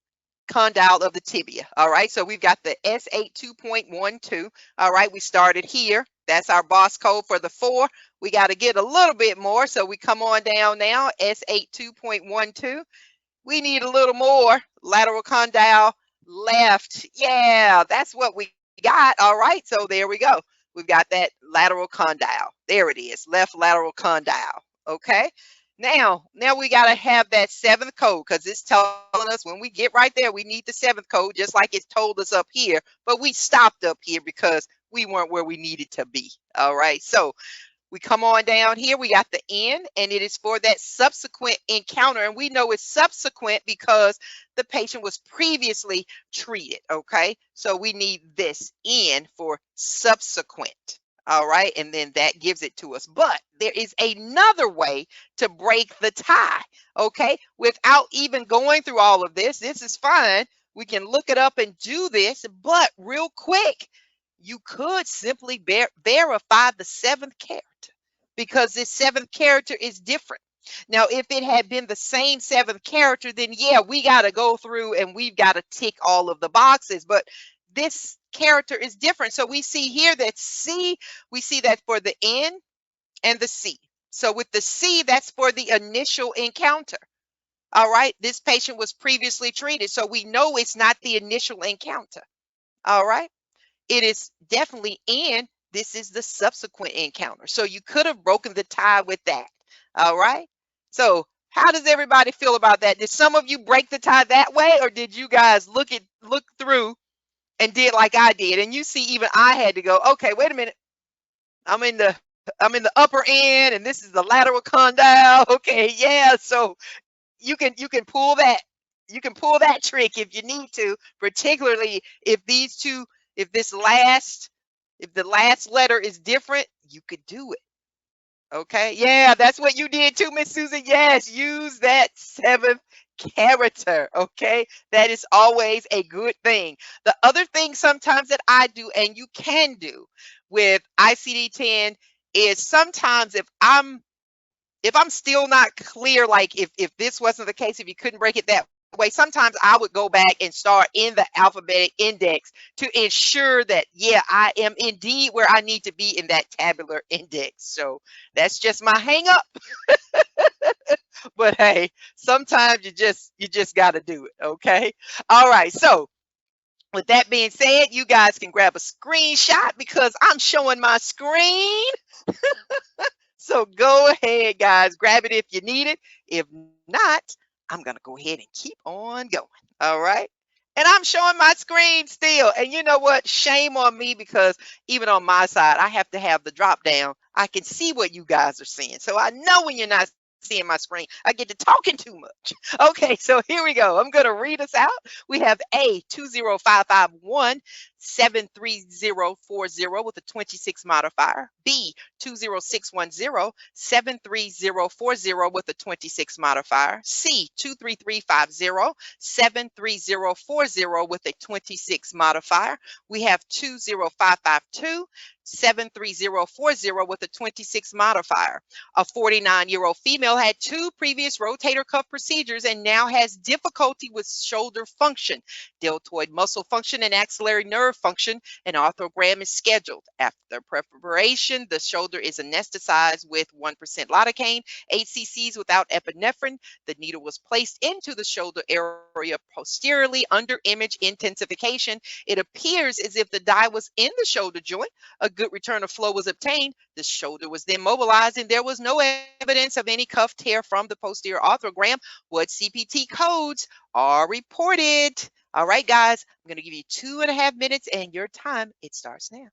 condyle of the tibia. All right, so we've got the S8 2.12. All right, we started here. That's our boss code for the 4. We got to get a little bit more, so we come on down now, S8 2.12. We need a little more lateral condyle left. Yeah, that's what we got. All right, so there we go. We've got that lateral condyle. There it is, left lateral condyle. Okay. Now we got to have that 7th code, because it's telling us when we get right there, we need the 7th code, just like it told us up here. But we stopped up here because we weren't where we needed to be. All right. So we come on down here, we got the N, and it is for that subsequent encounter. And we know it's subsequent because the patient was previously treated, okay? So we need this N for subsequent, all right? And then that gives it to us. But there is another way to break the tie, okay? Without even going through all of this. This is fine. We can look it up and do this, but real quick, you could simply verify the 7th character, because this 7th character is different. Now, if it had been the same 7th character, then yeah, we got to go through and we've got to tick all of the boxes. But this character is different. So we see here that C, we see that for the N and the C. So with the C, that's for the initial encounter. All right. This patient was previously treated, so we know it's not the initial encounter. All right. It is definitely in. This is the subsequent encounter. So you could have broken the tie with that. All right. So how does everybody feel about that? Did some of you break the tie that way, or did you guys look through and did like I did? And you see, even I had to go, okay, wait a minute. I'm in the upper end, and this is the lateral condyle. Okay, yeah. So you can pull that. You can pull that trick if you need to, particularly if these two, if the last letter is different, you could do it. Okay. Yeah, that's what you did too, Miss Susan. Yes, use that 7th character. Okay. That is always a good thing. The other thing sometimes that I do, and you can do with ICD-10, is sometimes if I'm still not clear, like if this wasn't the case, if you couldn't break it that way, sometimes I would go back and start in the alphabetic index to ensure that, yeah, I am indeed where I need to be in that tabular index. So that's just my hang up. But hey, sometimes you just got to do it. Okay. All right. So with that being said, you guys can grab a screenshot because I'm showing my screen. So go ahead, guys, grab it if you need it. If not, I'm going to go ahead and keep on going. All right. And I'm showing my screen still. And you know what? Shame on me, because even on my side, I have to have the drop down. I can see what you guys are seeing. So I know when you're not seeing my screen, I get to talking too much. Okay, so here we go. I'm going to read us out. We have A 20551 73040 with a 26 modifier. B 20610 73040 with a 26 modifier. C 23350 73040 with a 26 modifier. We have 20552 73040 with a 26 modifier. A 49-year-old female had 2 previous rotator cuff procedures and now has difficulty with shoulder function, deltoid muscle function, and axillary nerve function. An arthrogram is scheduled. After preparation, the shoulder is anesthetized with 1% lidocaine, 8 cc's without epinephrine. The needle was placed into the shoulder area posteriorly under image intensification. It appears as if the dye was in the shoulder joint. A good return of flow was obtained. The shoulder was then mobilized, and there was no evidence of any cuff tear from the posterior arthrogram. What CPT codes are reported? All right, guys, I'm going to give you 2.5 minutes, and your time, it starts now.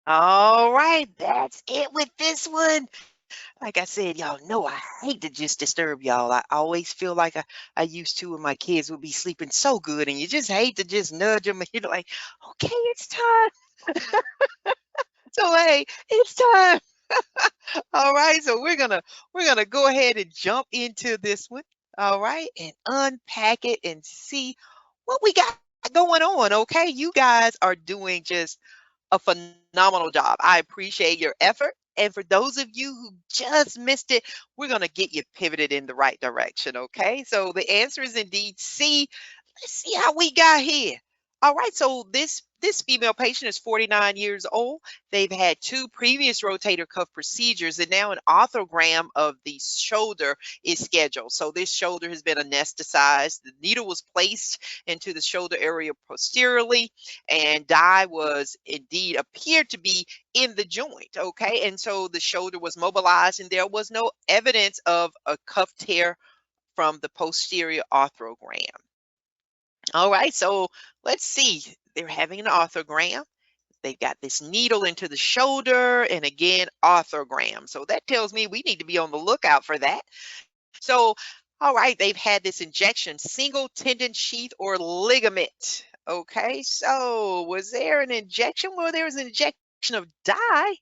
All right, that's it with this one. Like I said, y'all know I hate to just disturb y'all. I always feel like I used to when my kids would be sleeping so good, and you just hate to just nudge them, and you're like, okay, it's time. So hey, it's time. All right, so we're gonna go ahead and jump into this one. All right, and unpack it and see what we got going on. Okay, you guys are doing just a phenomenal job. I appreciate your effort. And for those of you who just missed it, we're going to get you pivoted in the right direction. Okay. So the answer is indeed C. Let's see how we got here. All right. So this female patient is 49 years old. They've had two previous rotator cuff procedures, and now an arthrogram of the shoulder is scheduled. So this shoulder has been anesthetized. The needle was placed into the shoulder area posteriorly, and dye was indeed appeared to be in the joint. Okay. And so the shoulder was mobilized, and there was no evidence of a cuff tear from the posterior arthrogram. All right, so let's see. They're having an arthrogram. They've got this needle into the shoulder, and again, arthrogram. So that tells me we need to be on the lookout for that. So, all right, they've had this injection, single tendon sheath or ligament. Okay, so was there an injection? Well, there was an injection of dye.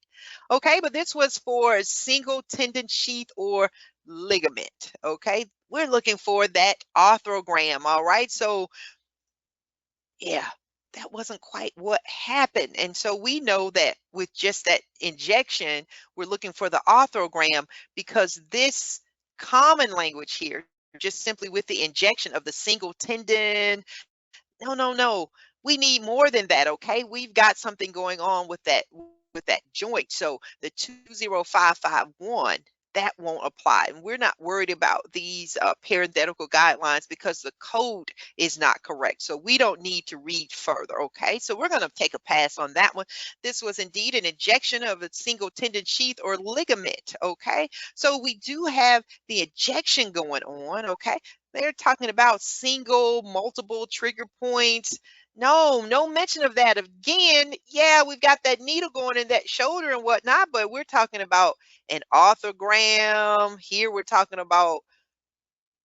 Okay, but this was for single tendon sheath or ligament. Okay, we're looking for that arthrogram. All right, so yeah, that wasn't quite what happened. And so we know that with just that injection, we're looking for the arthrogram because this common language here, just simply with the injection of the single tendon, no, no, no. We need more than that, okay? We've got something going on with that joint. So the 20551, that won't apply. And we're not worried about these parenthetical guidelines because the code is not correct. So we don't need to read further, okay? So we're going to take a pass on that one. This was indeed an injection of a single tendon sheath or ligament, okay? So we do have the injection going on, okay? They're talking about single, multiple trigger points. No, no mention of that. Again, yeah, we've got that needle going in that shoulder and whatnot, but we're talking about an arthrogram. Here we're talking about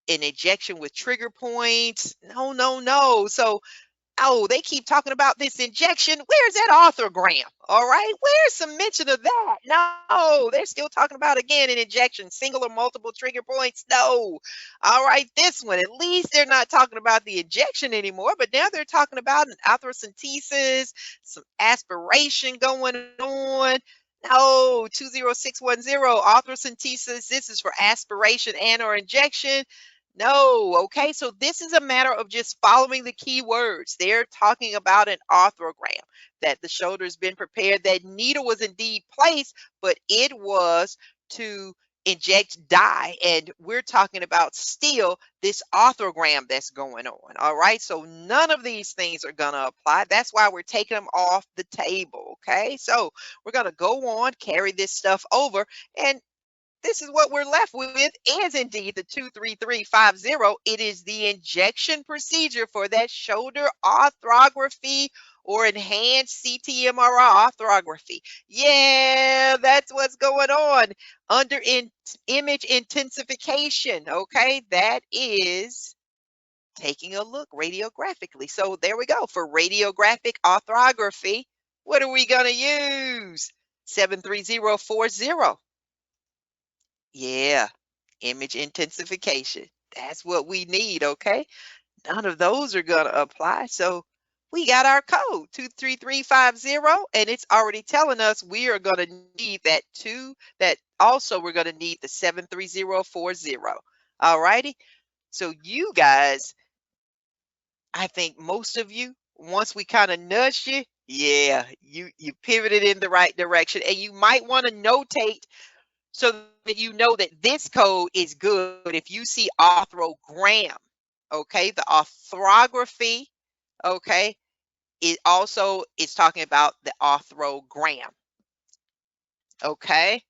an injection with trigger points. No, no, no. So oh, they keep talking about this injection. Where's that arthrogram? All right. Where's some mention of that? No, they're still talking about again an injection, single or multiple trigger points. No. All right. This one, at least they're not talking about the injection anymore, but now they're talking about an arthrocentesis, some aspiration going on. No, 20610 arthrocentesis. This is for aspiration and or injection. No, okay. So this is a matter of just following the key words. They're talking about an arthrogram, that the shoulder's been prepared, that needle was indeed placed, but it was to inject dye. And we're talking about still this arthrogram that's going on. All right. So none of these things are going to apply. That's why we're taking them off the table. Okay. So we're going to go on, carry this stuff over. And this is what we're left with is indeed the 23350. It is the injection procedure for that shoulder arthrography or enhanced CT-MRI arthrography. Yeah, that's what's going on under image intensification. Okay, that is taking a look radiographically. So there we go. For radiographic arthrography, what are we going to use? 73040. Yeah, image intensification. That's what we need, okay? None of those are going to apply. So we got our code 23350, and it's already telling us we are going to need that that also we're going to need the 73040. All righty. So you guys, I think most of you, once we kind of nudged you, yeah, you pivoted in the right direction, and you might want to notate so that you know that this code is good if you see arthrogram, okay? The orthography, okay? It also is talking about the arthrogram, okay?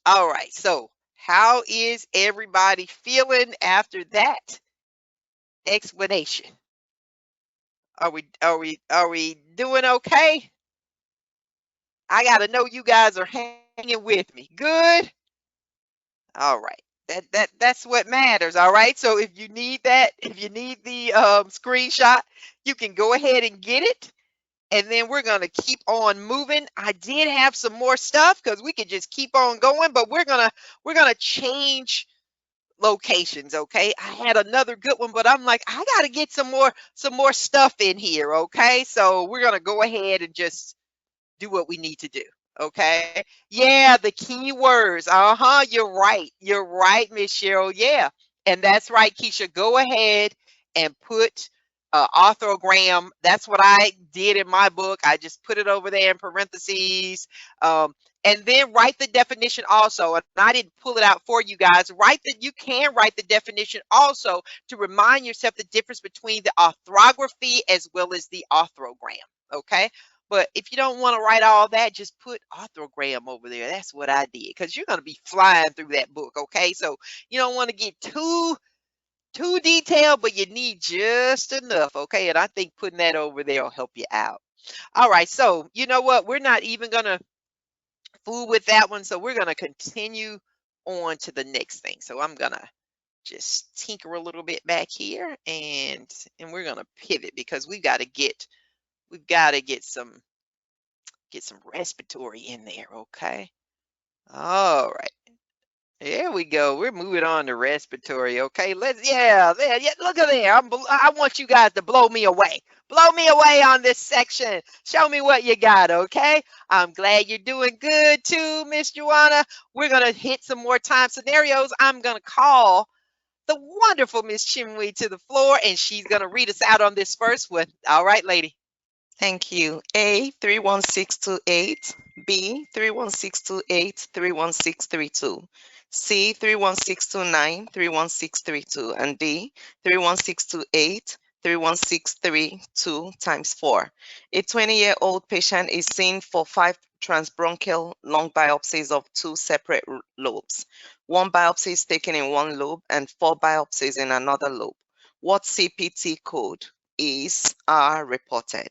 All right, so how is everybody feeling after that explanation? Are we doing okay? I got to know you guys are hanging with me. Good? All right. That's what matters. All right. So if you need that, if you need the screenshot, you can go ahead and get it. And then we're gonna keep on moving. I did have some more stuff because we could just keep on going, but we're gonna change locations. Okay. I had another good one, but I'm like, I gotta get some more stuff in here. Okay. So we're gonna go ahead and just do what we need to do. Okay. Yeah, the keywords. Uh-huh. You're right. You're right, Miss Cheryl. Yeah. And that's right, Keisha. Go ahead and put orthogram. That's what I did in my book. I just put it over there in parentheses. Um, and then write the definition also. And I didn't pull it out for you guys. You can write the definition also to remind yourself the difference between the orthography as well as the orthogram. Okay. But if you don't want to write all that, just put orthogram over there. That's what I did because you're going to be flying through that book. Okay. So you don't want to get too detailed, but you need just enough. Okay. And I think putting that over there will help you out. All right. So you know what? We're not even going to fool with that one. So we're going to continue on to the next thing. So I'm going to just tinker a little bit back here and we're going to pivot because we've got to get some respiratory in there, okay? All right. There we go. We're moving on to respiratory, okay? Yeah, look at there. I want you guys to blow me away. Blow me away on this section. Show me what you got, okay? I'm glad you're doing good too, Miss Joanna. We're going to hit some more time scenarios. I'm going to call the wonderful Miss Chimwee to the floor, and she's going to read us out on this first one. All right, lady. Thank you. A 31628, B 31628 31632, C 31629 31632, and D 31628 31632 times 4. A 20-year-old patient is seen for 5 transbronchial lung biopsies of 2 separate lobes. 1 biopsy is taken in one lobe and 4 biopsies in another lobe. What CPT code are reported?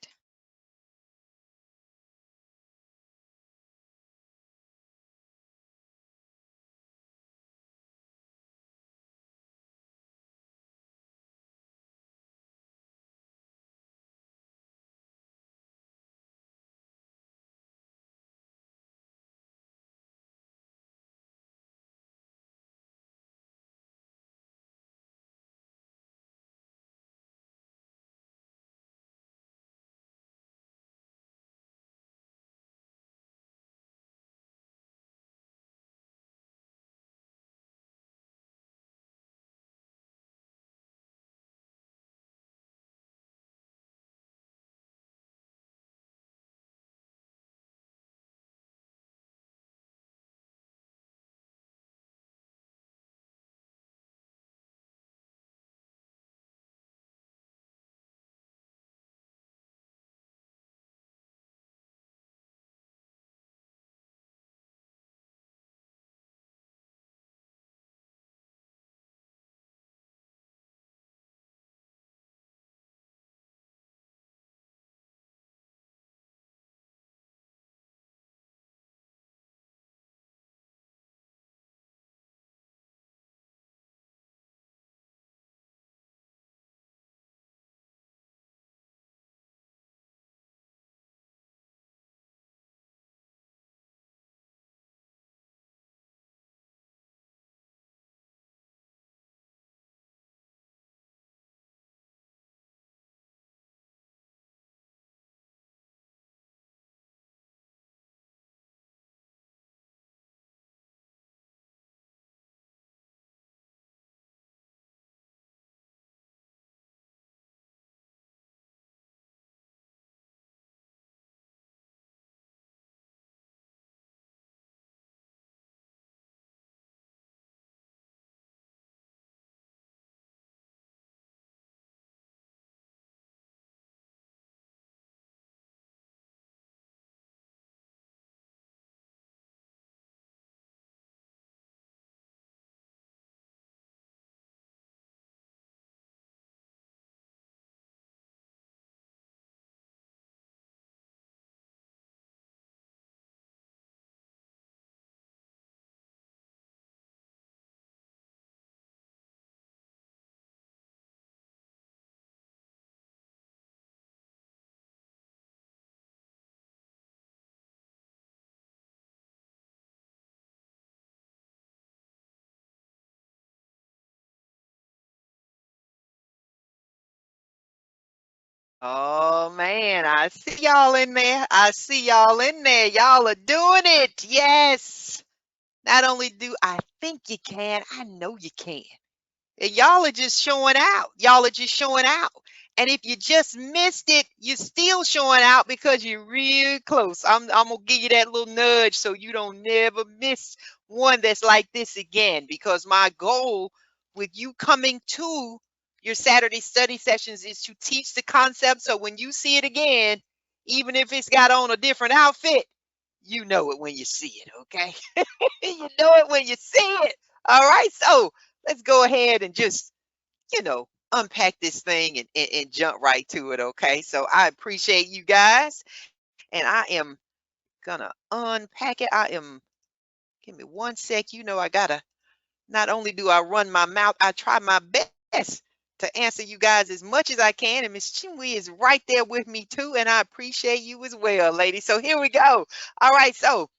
Oh man, I see y'all in there. I see y'all in there. Y'all are doing it. Yes. Not only do I think you can, I know you can. And y'all are just showing out. Y'all are just showing out. And if you just missed it, you're still showing out because you're real close. I'm gonna give you that little nudge so you don't never miss one that's like this again. Because my goal with you coming to your Saturday study sessions is to teach the concept. So when you see it again, even if it's got on a different outfit, you know it when you see it, okay? You know it when you see it. All right. So let's go ahead and just, unpack this thing and jump right to it. Okay. So I appreciate you guys. And I am gonna unpack it. Give me one sec. I gotta, not only do I run my mouth, I try my best to answer you guys as much as I can. And Miss Chinwe is right there with me too. And I appreciate you as well, lady. So here we go. All right. So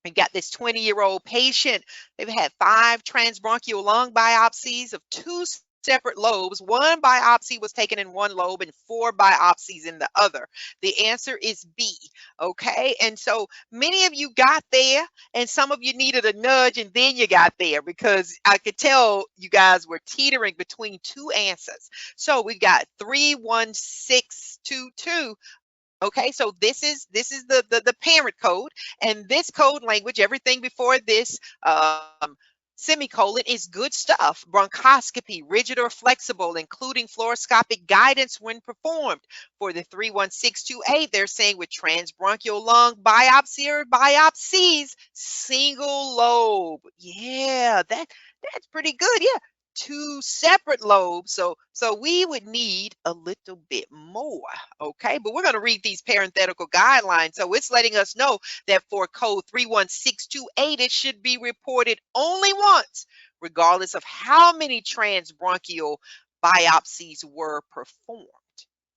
we got this 20-year-old patient. They've had 5 transbronchial lung biopsies of 2 separate lobes. 1 biopsy was taken in one lobe and 4 biopsies in the other. The answer is B. Okay. And so many of you got there, and some of you needed a nudge, and then you got there because I could tell you guys were teetering between 2 answers. So we've got 31622. Okay, so this is the parent code, and this code language, everything before this semicolon is good stuff. Bronchoscopy, rigid or flexible, including fluoroscopic guidance when performed. For the 31628, they're saying with transbronchial lung biopsy or biopsies, single lobe. Yeah, that's pretty good. Yeah, 2 separate lobes. So we would need a little bit more. Okay, but we're going to read these parenthetical guidelines. So it's letting us know that for code 31628, it should be reported only once, regardless of how many transbronchial biopsies were performed.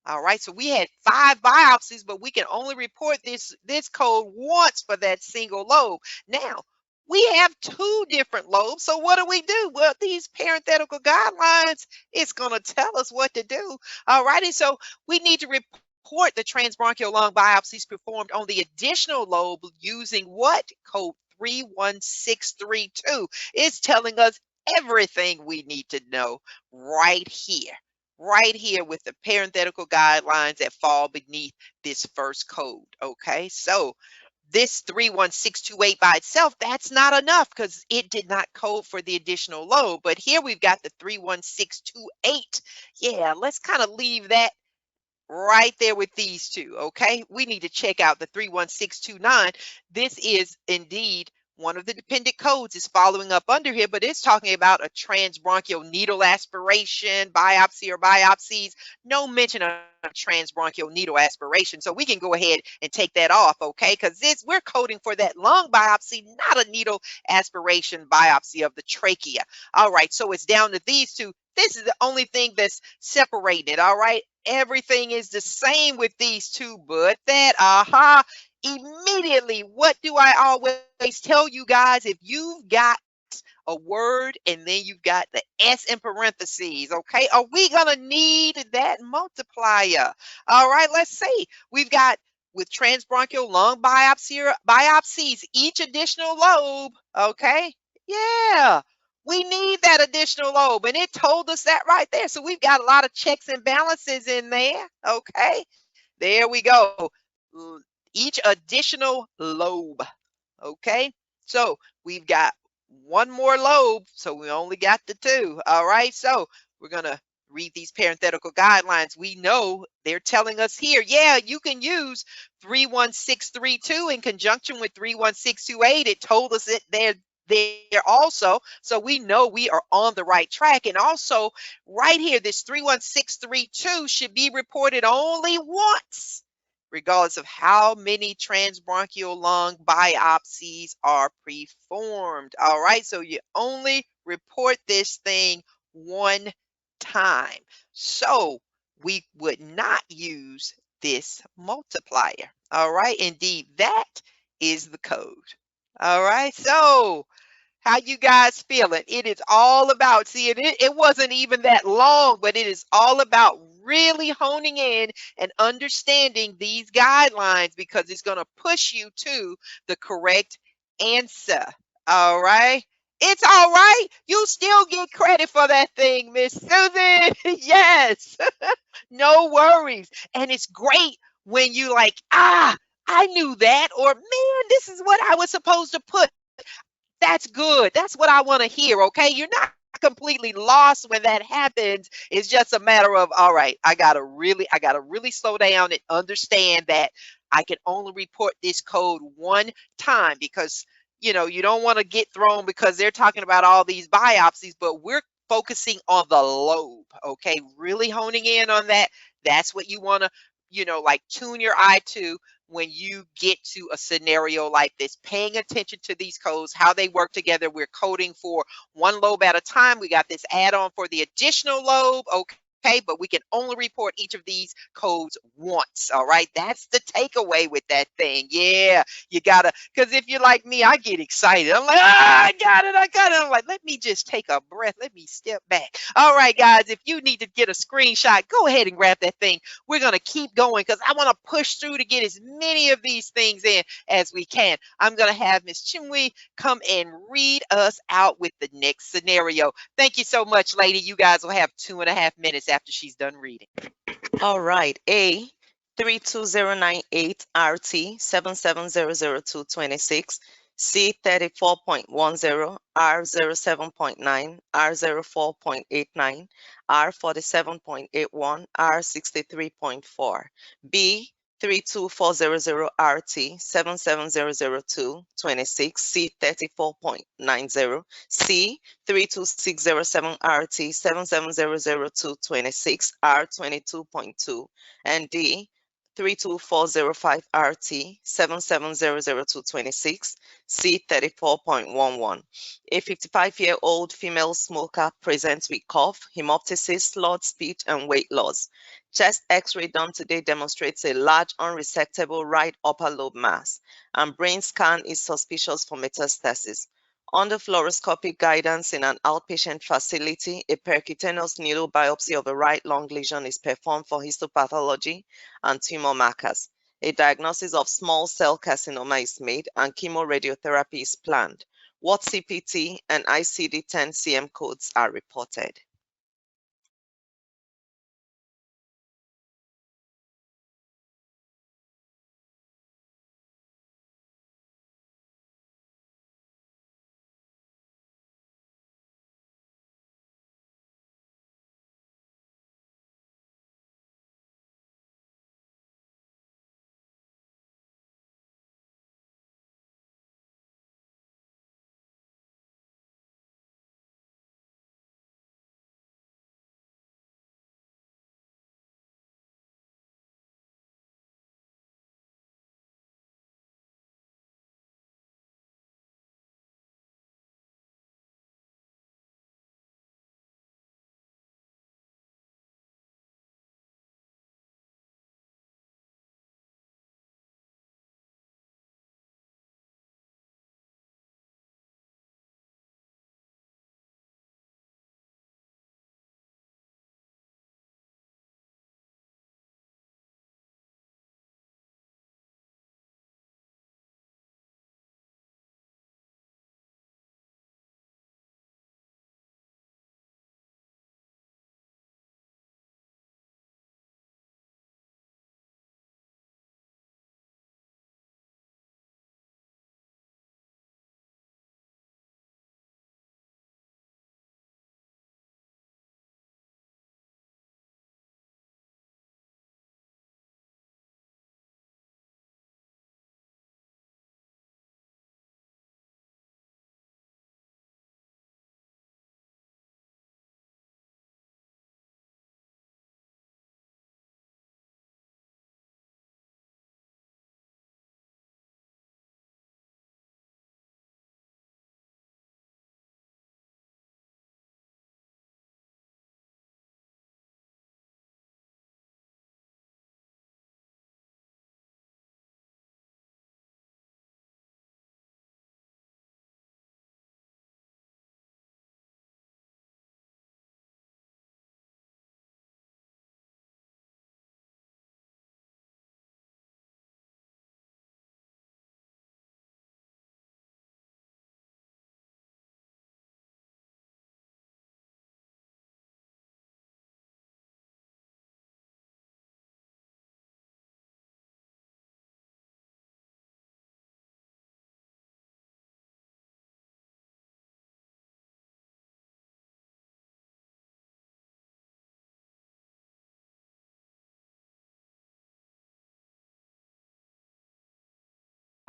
All right, so we had 5 biopsies, but we can only report this code once for that single lobe. Now, we have 2 different lobes, so what do? Well, these parenthetical guidelines, it's going to tell us what to do. All righty, so we need to report the transbronchial lung biopsies performed on the additional lobe using what? Code 31632. It's telling us everything we need to know right here with the parenthetical guidelines that fall beneath this first code. Okay, so this 31628 by itself, that's not enough because it did not code for the additional lobe. But here we've got the 31628. Yeah, let's kind of leave that right there with these 2. Okay, we need to check out the 31629. This is indeed one of the dependent codes is following up under here, but it's talking about a transbronchial needle aspiration, biopsy or biopsies. No mention of transbronchial needle aspiration. So we can go ahead and take that off, okay? Because we're coding for that lung biopsy, not a needle aspiration biopsy of the trachea. All right, so it's down to these 2. This is the only thing that's separated, all right? Everything is the same with these 2, but that immediately, what do I always tell you guys? If you've got a word and then you've got the S in parentheses, okay, are we gonna need that multiplier? All right, let's see. We've got with transbronchial lung biopsies, each additional lobe, okay, yeah, we need that additional lobe, and it told us that right there. So we've got a lot of checks and balances in there, okay. There we go. Each additional lobe. Okay. So we've got one more lobe. So we only got the 2. All right. So we're going to read these parenthetical guidelines. We know they're telling us here, yeah, you can use 31632 in conjunction with 31628. It told us it there also, so we know we are on the right track. And also right here, this 31632 should be reported only once, regardless of how many transbronchial lung biopsies are performed. All right, so you only report this thing one time. So we would not use this multiplier. All right, indeed, that is the code. All right, so how you guys feeling? It is all about, see, it wasn't even that long, but it is all about really honing in and understanding these guidelines because it's going to push you to the correct answer. All right. It's all right. You still get credit for that thing, Miss Susan. Yes. No worries. And it's great when you like, I knew that, or man, this is what I was supposed to put. That's good. That's what I want to hear. Okay. You're not completely lost when that happens. It's just a matter of, all right, I gotta really slow down and understand that I can only report this code one time because you don't want to get thrown because they're talking about all these biopsies, but we're focusing on the lobe. Okay. Really honing in on that. That's what you want to, like tune your eye to when you get to a scenario like this, paying attention to these codes, how they work together. We're coding for one lobe at a time. We got this add-on for the additional lobe. Okay, but we can only report each of these codes once. All right, that's the takeaway with that thing. Yeah, you gotta, because if you're like me, I get excited. I'm like, I got it. I'm like, let me just take a breath. Let me step back. All right, guys, if you need to get a screenshot, go ahead and grab that thing. We're going to keep going because I want to push through to get as many of these things in as we can. I'm going to have Miss Chimwe come and read us out with the next scenario. Thank you so much, lady. You guys will have 2.5 minutes after she's done reading. All right. A 32098 RT 77000226. C 34.10, R 07.9, R 04.89, R 47.81, R 63.4. B 32400 RT 7700226, C 34.90, C 32607 RT 7700226, R 22.2, and D 32405 RT 7700226, C 34.11. A 55-year-old female smoker presents with cough, hemoptysis, slurred speech, and weight loss. Chest X-ray done today demonstrates a large unresectable right upper lobe mass, and brain scan is suspicious for metastasis. Under fluoroscopic guidance in an outpatient facility, a percutaneous needle biopsy of a right lung lesion is performed for histopathology and tumor markers. A diagnosis of small cell carcinoma is made and chemoradiotherapy is planned. What CPT and ICD-10-CM codes are reported?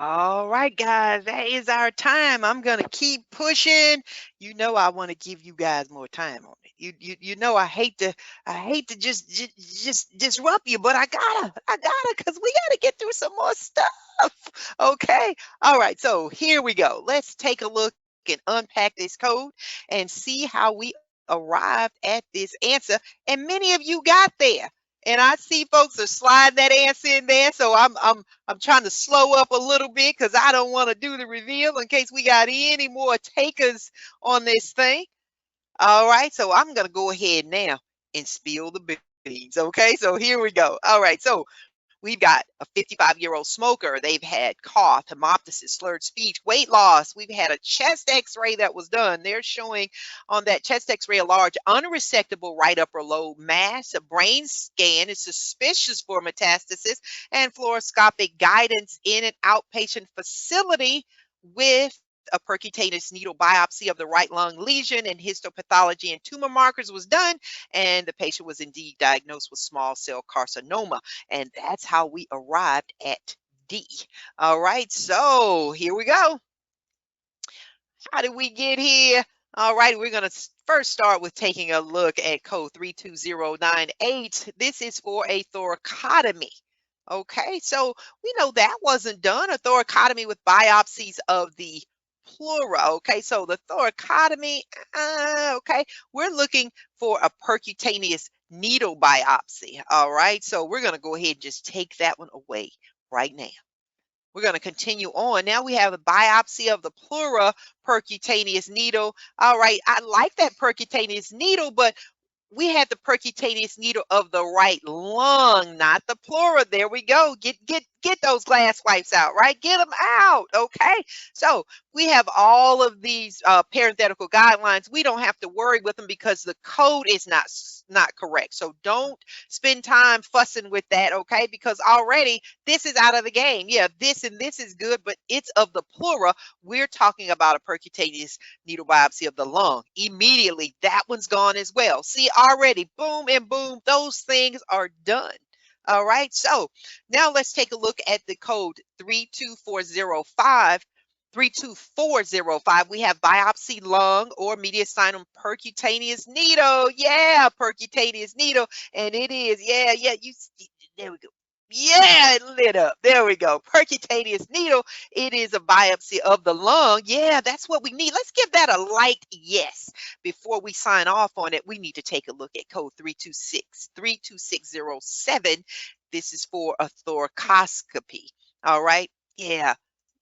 All right, guys, that is our time. I'm gonna keep pushing. You know I want to give you guys more time on it. You know I hate to just disrupt you, but I gotta because we gotta get through some more stuff. Okay. All right, so here we go. Let's take a look and unpack this code and see how we arrived at this answer. And many of you got there. And I see folks are sliding that answer in there. So I'm trying to slow up a little bit because I don't want to do the reveal in case we got any more takers on this thing. All right, so I'm going to go ahead now and spill the beans. Okay, so here we go. All right, so we've got a 55-year-old smoker. They've had cough, hemoptysis, slurred speech, weight loss. We've had a chest x-ray that was done. They're showing on that chest x-ray a large unresectable right upper lobe mass. A brain scan is suspicious for metastasis, and fluoroscopic guidance in an outpatient facility with a percutaneous needle biopsy of the right lung lesion, and histopathology and tumor markers was done, and the patient was indeed diagnosed with small cell carcinoma. And that's how we arrived at D. All right, so here we go. How did we get here? All right, we're going to first start with taking a look at code 32098. This is for a thoracotomy. Okay, so we know that wasn't done, a thoracotomy with biopsies of the pleura. Okay, so the thoracotomy, okay, we're looking for a percutaneous needle biopsy. All right, so we're going to go ahead and just take that one away right now. We're going to continue on. Now we have a biopsy of the pleura, percutaneous needle. All right, I like that percutaneous needle, but we had the percutaneous needle of the right lung, not the pleura. There we go. Get those glass wipes out, right? Get them out. Okay. So we have all of these parenthetical guidelines. We don't have to worry with them because the code is not correct. So don't spend time fussing with that, okay? Because already this is out of the game. Yeah, this and this is good, but it's of the pleura. We're talking about a percutaneous needle biopsy of the lung. Immediately, that one's gone as well. See, already, boom and boom, those things are done. All right, so now let's take a look at the code 32405. 32405, we have biopsy lung or mediastinum percutaneous needle. Yeah, percutaneous needle. And it is, yeah, there we go. Yeah, it lit up. There we go. Percutaneous needle. It is a biopsy of the lung. Yeah, that's what we need. Let's give that a light yes. Before we sign off on it, we need to take a look at code 32607. This is for a thoracoscopy. All right. Yeah,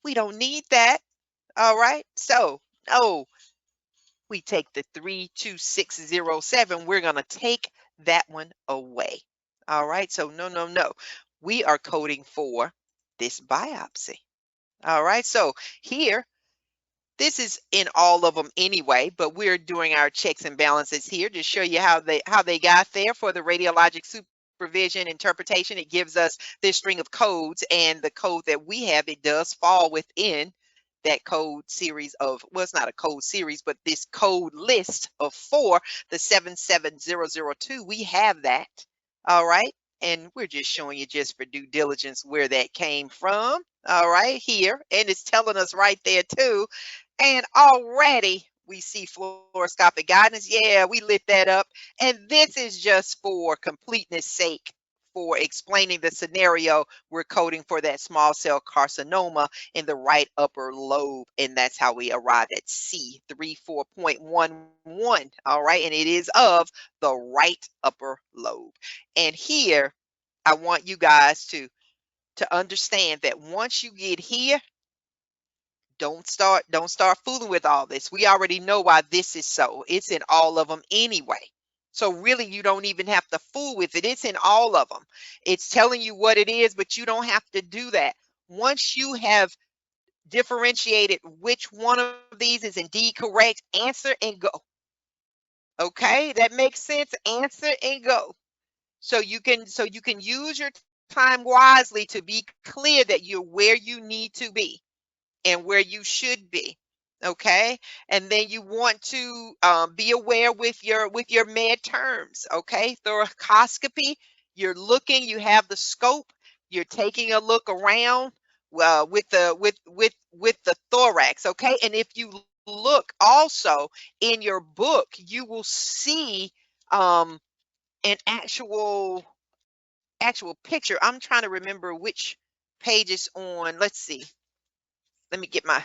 we don't need that. All right. So, no, we take the 32607. We're going to take that one away. All right. So, no, no, no. We are coding for this biopsy. All right. So, here, this is in all of them anyway, but we're doing our checks and balances here to show you how they got there for the radiologic supervision interpretation. It gives us this string of codes, and the code that we have, it does fall within that code series of, well, it's not a code series, but this code list of 4, the 77002, we have that. All right. And we're just showing you just for due diligence where that came from. All right, here. And it's telling us right there too. And already we see fluoroscopic guidance. Yeah, we lit that up. And this is just for completeness sake, for explaining the scenario. We're coding for that small cell carcinoma in the right upper lobe. And that's how we arrived at C34.11. All right. And it is of the right upper lobe. And here, I want you guys to understand that once you get here, don't start fooling with all this. We already know why this is so. It's in all of them anyway. So really, you don't even have to fool with it. It's in all of them. It's telling you what it is, but you don't have to do that. Once you have differentiated which one of these is indeed correct, answer and go. Okay, that makes sense. Answer and go. So you can use your time wisely to be clear that you're where you need to be and where you should be. Okay, and then you want to be aware with your med terms. Okay, thoracoscopy, you're looking, you have the scope, you're taking a look around. with the thorax, okay? And if you look also in your book, you will see an actual picture. I'm trying to remember which page it's on. Let's see. Let me get my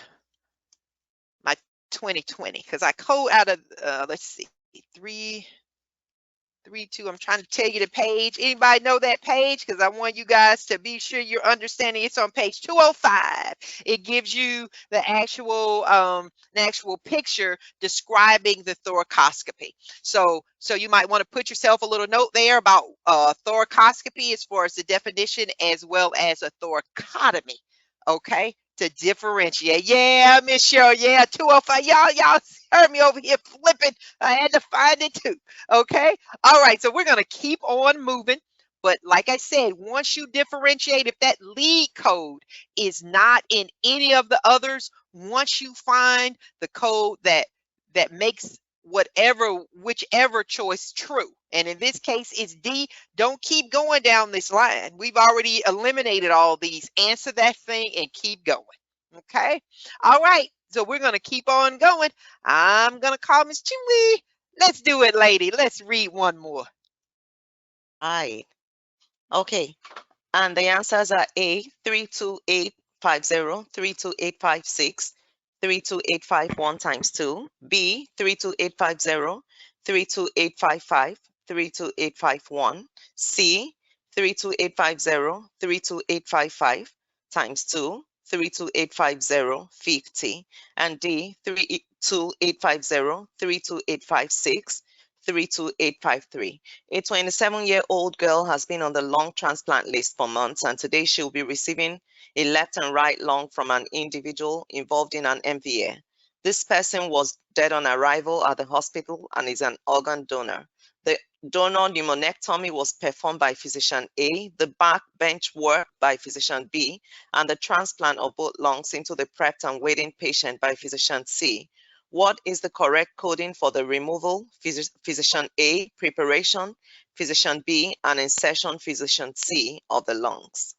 2020 because I code out of let's see, 332. I'm trying to tell you the page. Anybody know that page? Because I want you guys to be sure you're understanding. It's on page 205. It gives you the actual picture describing the thoracoscopy. So you might want to put yourself a little note there about thoracoscopy as far as the definition, as well as a thoracotomy. Okay, to differentiate. Yeah, Miss Cheryl. Yeah, 205. Y'all heard me over here flipping. I had to find it too. Okay. All right. So we're gonna keep on moving. But like I said, once you differentiate, if that lead code is not in any of the others, once you find the code that makes whichever choice true, and in this case it's D, don't keep going down this line. We've already eliminated all these. Answer that thing and keep going. Okay. All right. So we're gonna keep on going. I'm gonna call Miss Chimley. Let's do it, lady. Let's read one more. Right. Okay. And the answers are A, 32850, 32856, 32851 times 2. B, 32850, 32855, 32851. C, 32850, 32855 times 2, 32850, 50. And D, 32850, 32856, 32853. A 27-year-old girl has been on the lung transplant list for months, and today she'll be receiving a left and right lung from an individual involved in an MVA. This person was dead on arrival at the hospital and is an organ donor. The donor pneumonectomy was performed by physician A, the backbench work by physician B, and the transplant of both lungs into the prepped and waiting patient by physician C. What is the correct coding for the removal? Physician A, preparation, physician B, and insertion physician C of the lungs.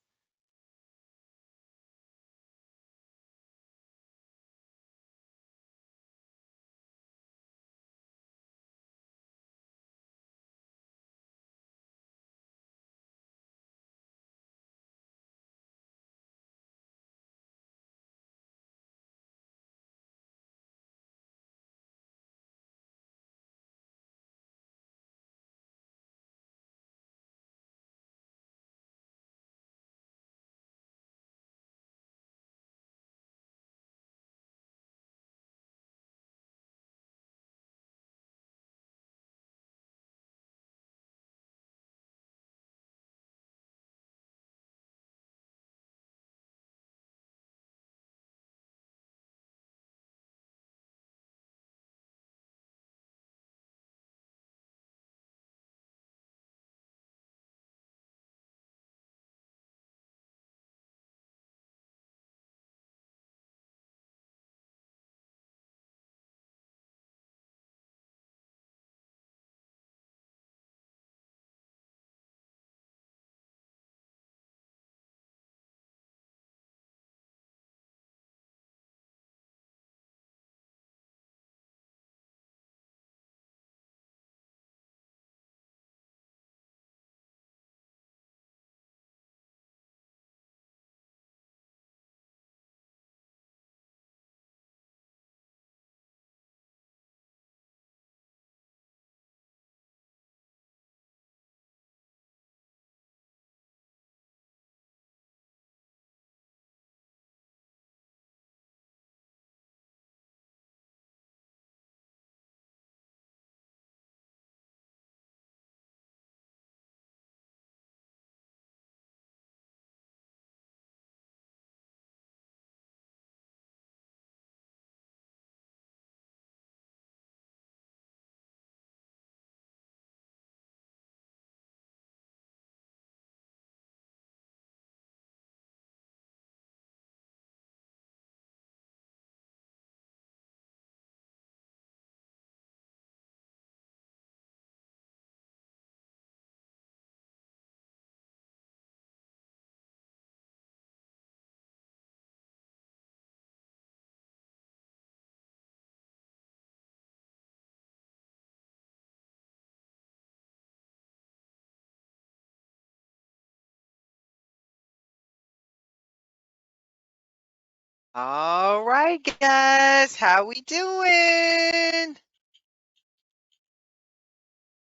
All right, guys, how we doing?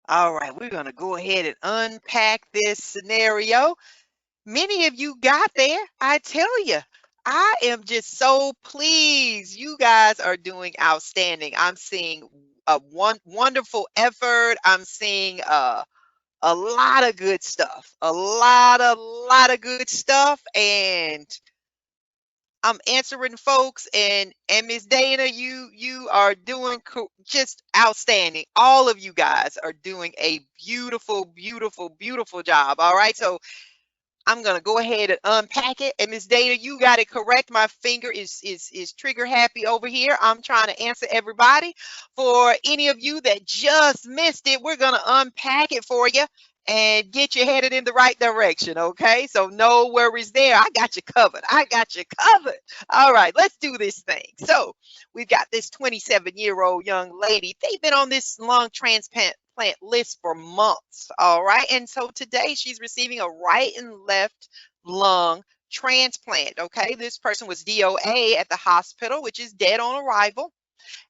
All right, we're going to go ahead and unpack this scenario. Many of you got there. I tell you, I am just so pleased. You guys are doing outstanding. I'm seeing a wonderful effort. I'm seeing a lot of good stuff. A lot of good stuff. And I'm answering folks, and Miss Dana, you are doing just outstanding. All of you guys are doing a beautiful job. All right, so I'm gonna go ahead and unpack it. And Miss Dana, you got it correct. My finger is trigger happy over here. I'm trying to answer everybody. For any of you that just missed it, we're gonna unpack it for you and get you headed in the right direction. Okay, so no worries there. I got you covered. I got you covered. All right, let's do this thing. So we've got this 27-year-old young lady. They've been on this lung transplant list for months. All right. And so today she's receiving a right and left lung transplant. Okay. This person was DOA at the hospital, which is dead on arrival.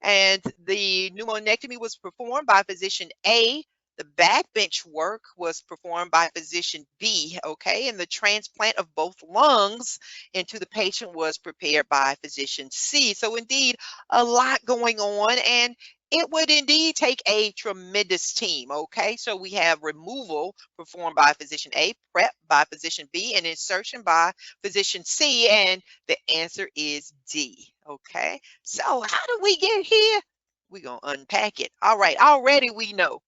And the pneumonectomy was performed by physician A. The backbench work was performed by physician B, okay, and the transplant of both lungs into the patient was prepared by physician C. So indeed, a lot going on, and it would indeed take a tremendous team, okay? So we have removal performed by physician A, prep by physician B, and insertion by physician C, and the answer is D, okay? So how do we get here? We're going to unpack it. All right, already we know.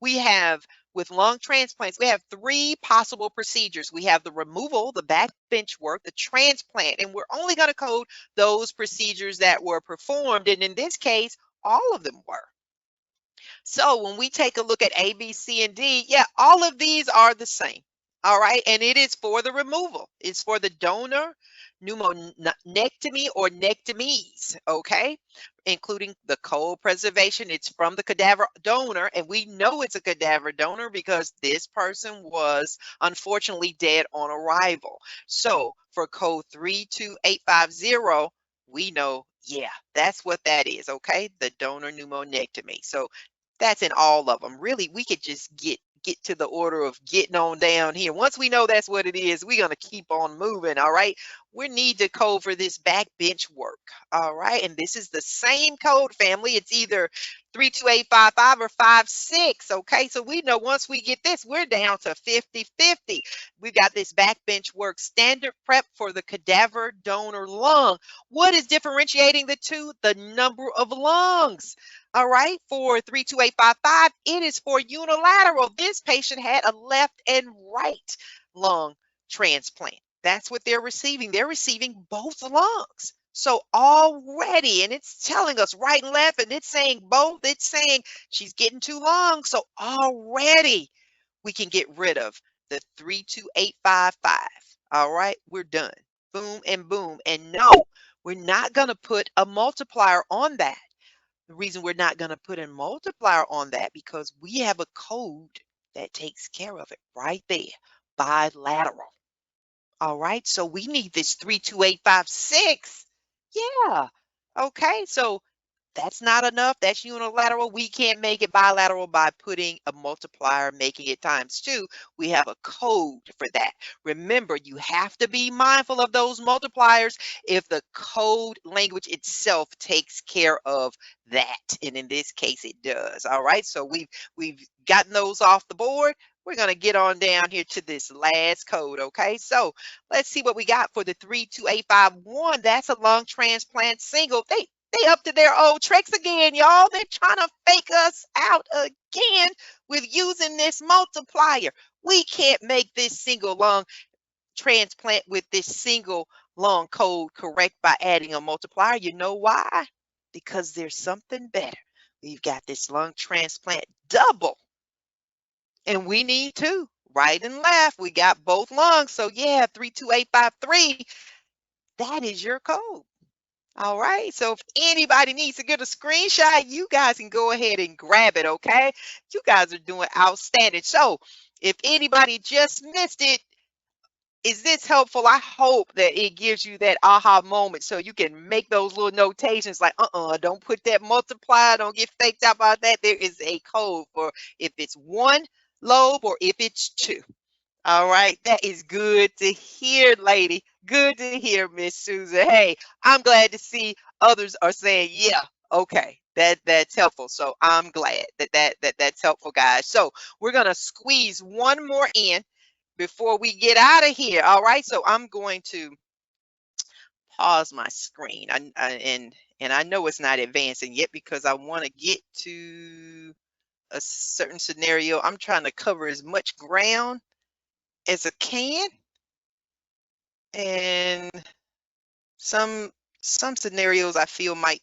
We have, with lung transplants, we have three possible procedures. We have the removal, the backbench work, the transplant, and we're only going to code those procedures that were performed. And in this case, all of them were. So when we take a look at A, B, C, and D, yeah, all of these are the same. All right. And it is for the removal. It's for the donor pneumonectomy or nectomies. Okay. Including the cold preservation. It's from the cadaver donor. And we know it's a cadaver donor because this person was unfortunately dead on arrival. So for code 32850, we know, yeah, that's what that is. Okay. The donor pneumonectomy. So that's in all of them. Really, we could just get to the order of getting on down here. Once we know that's what it is, we're going to keep on moving, all right? We need to code for this backbench work, all right? And this is the same code family. It's either 32855 or 56, okay? So we know once we get this, we're down to 50-50. We've got this backbench work standard prep for the cadaver donor lung. What is differentiating the two? The number of lungs. All right, for 32855, it is for unilateral. This patient had a left and right lung transplant. That's what they're receiving. They're receiving both lungs. So already, and it's telling us right and left, and it's saying both. It's saying she's getting two lungs. So already we can get rid of the 32855. All right, we're done. Boom and boom. And no, we're not going to put a multiplier on that. The reason we're not going to put a multiplier on that because we have a code that takes care of it right there, bilateral. All right, so we need this 32856. Yeah. Okay, so that's not enough. That's unilateral. We can't make it bilateral by putting a multiplier, making it times 2. We have a code for that. Remember, you have to be mindful of those multipliers if the code language itself takes care of that. And in this case, it does. All right. So we've gotten those off the board. We're going to get on down here to this last code. Okay. So let's see what we got for the 32851. That's a lung transplant single. They up to their old tricks again, y'all. They're trying to fake us out again with using this multiplier. We can't make this single lung transplant with this single lung code correct by adding a multiplier. You know why? Because there's something better. We've got this lung transplant double, and we need two, right and left. We got both lungs. So yeah, 32853, that is your code. All right. So if anybody needs to get a screenshot, you guys can go ahead and grab it. Okay. You guys are doing outstanding. So if anybody just missed it, Is this helpful? I hope that it gives you that aha moment so you can make those little notations like, don't put that multiply, don't get faked out about that. There is a code for if it's one lobe or if it's two. All right, that is good to hear, lady. Good to hear, Miss Susan. Hey, I'm glad to see others are saying, yeah, okay, that's helpful. So I'm glad that's helpful, guys. So we're gonna squeeze one more in before we get out of here. All right, so I'm going to pause my screen. And I know it's not advancing yet because I want to get to a certain scenario. I'm trying to cover as much ground as I can, and some scenarios I feel might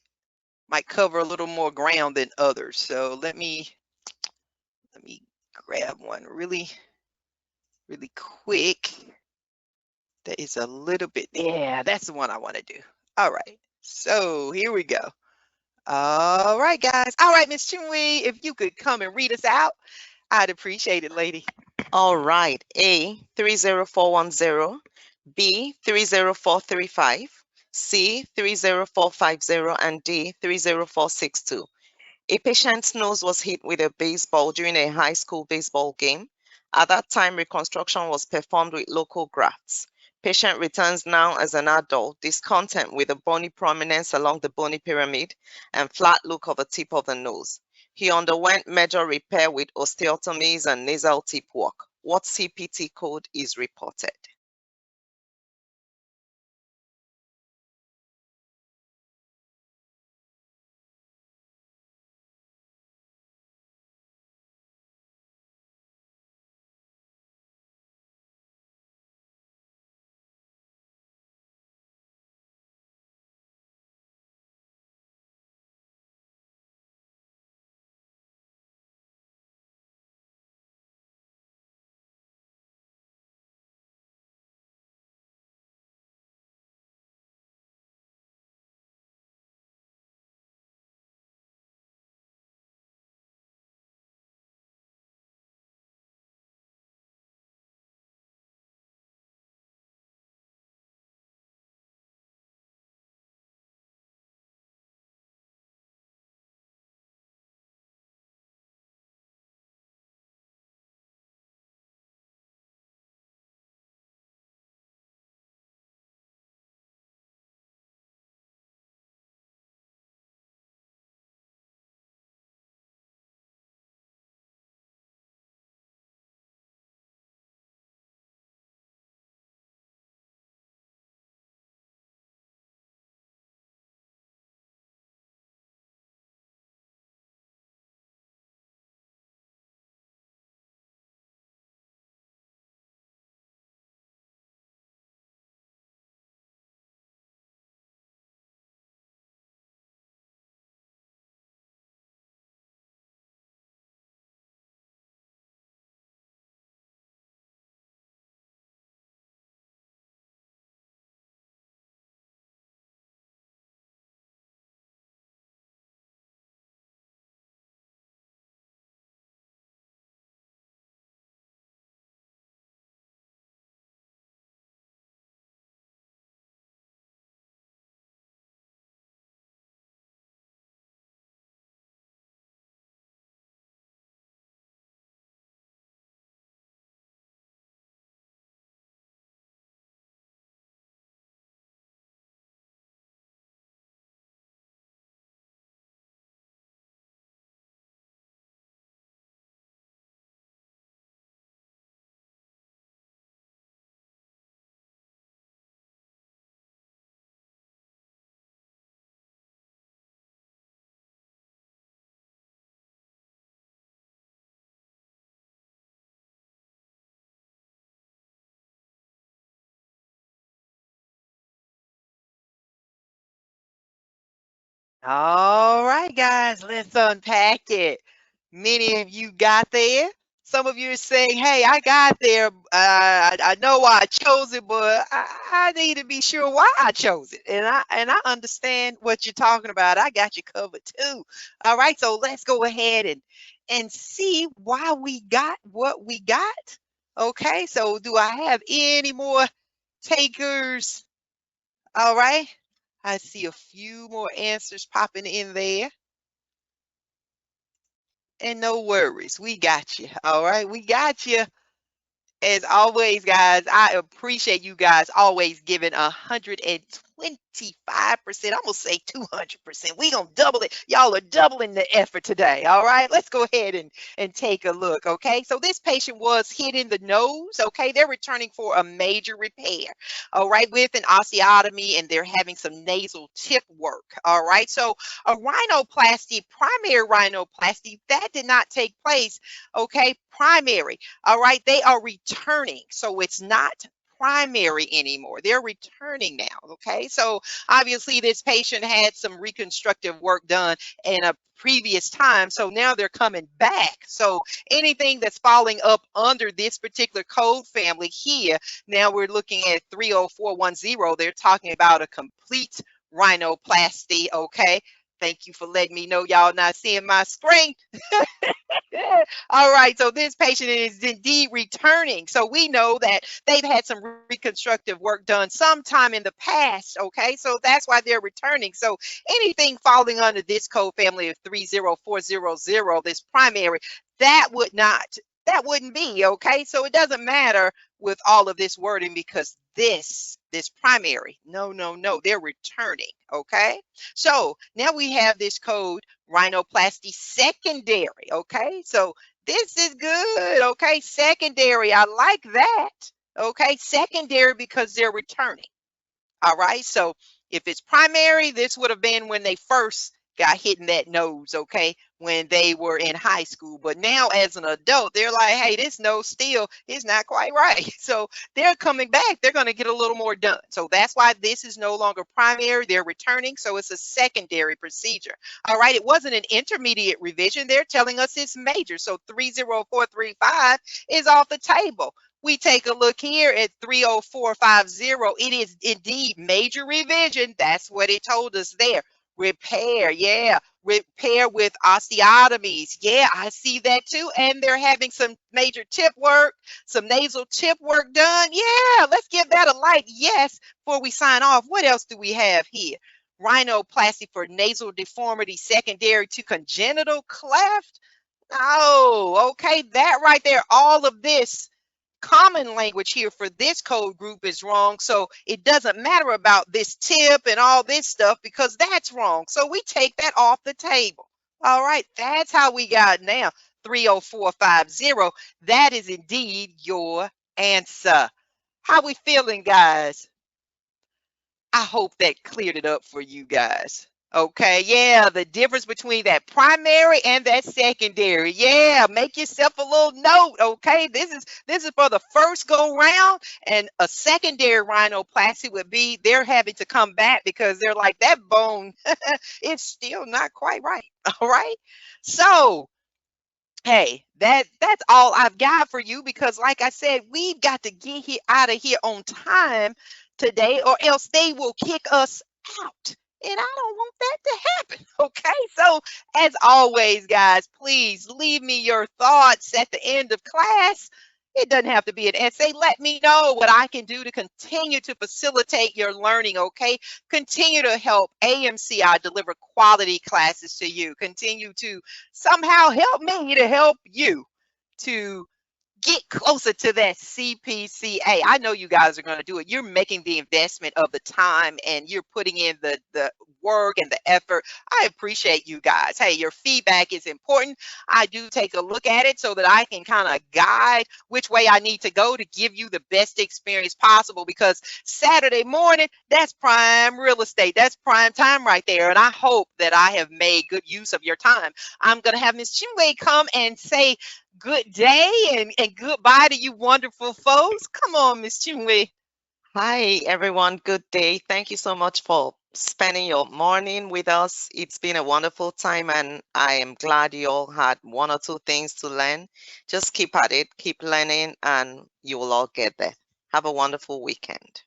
cover a little more ground than others. So let me grab one really quick. That is a little bit, yeah, that's the one I want to do. All right, so here we go. All right, guys. All right, Miss Chinwe, if you could come and read us out, I'd appreciate it, lady. All right. A 30410, B 30435, C 30450, and D 30462. A patient's nose was hit with a baseball during a high school baseball game. At that time, reconstruction was performed with local grafts. Patient returns now as an adult, discontent with a bony prominence along the bony pyramid and flat look of the tip of the nose. He underwent major repair with osteotomies and nasal tip work. What CPT code is reported? All right, guys, let's unpack it. Many of you got there. Some of you are saying, hey, I got there. I know why I chose it, but I need to be sure why I chose it. And I understand what you're talking about. I got you covered too. All right, so let's go ahead and see why we got what we got. Okay, so do I have any more takers? All right. I see a few more answers popping in there. And no worries, we got you. All right, we got you. As always, guys, I appreciate you guys always giving 125%. I'm gonna say 200%. We gonna double it. Y'all are doubling the effort today. All right, let's go ahead and take a look. Okay, so this patient was hit in the nose. Okay, they're returning for a major repair. All right, with an osteotomy, and they're having some nasal tip work. All right, so a rhinoplasty, primary rhinoplasty, that did not take place. Okay, primary. All right, they are returning. So it's not primary anymore. They're returning now. Okay, so obviously this patient had some reconstructive work done in a previous time. So now they're coming back. So anything that's falling up under this particular code family here, now we're looking at 30410. They're talking about a complete rhinoplasty. Okay. Thank you for letting me know y'all not seeing my screen. All right, so this patient is indeed returning. So we know that they've had some reconstructive work done sometime in the past. Okay, so that's why they're returning. So anything falling under this code family of 30400, this primary, that wouldn't be okay. So it doesn't matter with all of this wording because this primary, no, they're returning. Okay, so now we have this code rhinoplasty secondary. Okay, so this is good. Okay, secondary, I like that. Okay, secondary because they're returning. All right, so if it's primary, this would have been when they first got hit in that nose, okay, when they were in high school. But now as an adult, they're like, hey, this nose still is not quite right. So they're coming back. They're going to get a little more done. So that's why this is no longer primary. They're returning. So it's a secondary procedure. All right, it wasn't an intermediate revision. They're telling us it's major. So 30435 is off the table. We take a look here at 30450. It is indeed major revision. That's what it told us there. Repair, yeah. Repair with osteotomies. Yeah, I see that too. And they're having some major tip work, some nasal tip work done. Yeah, let's give that a light yes before we sign off. What else do we have here? Rhinoplasty for nasal deformity secondary to congenital cleft. Oh, okay, that right there, all of this common language here for this code group is wrong. So it doesn't matter about this tip and all this stuff because that's wrong. So we take that off the table. All right, that's how we got now 30450. That is indeed your answer. How we feeling, guys? I hope that cleared it up for you guys. Okay, yeah, the difference between that primary and that secondary. Yeah, make yourself a little note. Okay, this is for the first go round, and a secondary rhinoplasty would be they're having to come back because they're like that bone it's still not quite right. All right, so hey, that's all I've got for you because, like I said, we've got to get here out of here on time today, or else they will kick us out. And I don't want that to happen. Okay. So, as always, guys, please leave me your thoughts at the end of class. It doesn't have to be an essay. Let me know what I can do to continue to facilitate your learning. Okay. Continue to help AMCI deliver quality classes to you. Continue to somehow help me to help you to get closer to that CPCA. I know you guys are going to do it. You're making the investment of the time and you're putting in the work and the effort. I appreciate you guys. Hey, your feedback is important. I do take a look at it so that I can kind of guide which way I need to go to give you the best experience possible because Saturday morning, that's prime real estate. That's prime time right there. And I hope that I have made good use of your time. I'm going to have Ms. Chinwe come and say good day and goodbye to you wonderful folks. Come on, Miss Chinwe. Hi, everyone. Good day. Thank you so much for spending your morning with us. It's been a wonderful time, and I am glad you all had one or two things to learn. Just keep at it, keep learning, and you will all get there. Have a wonderful weekend.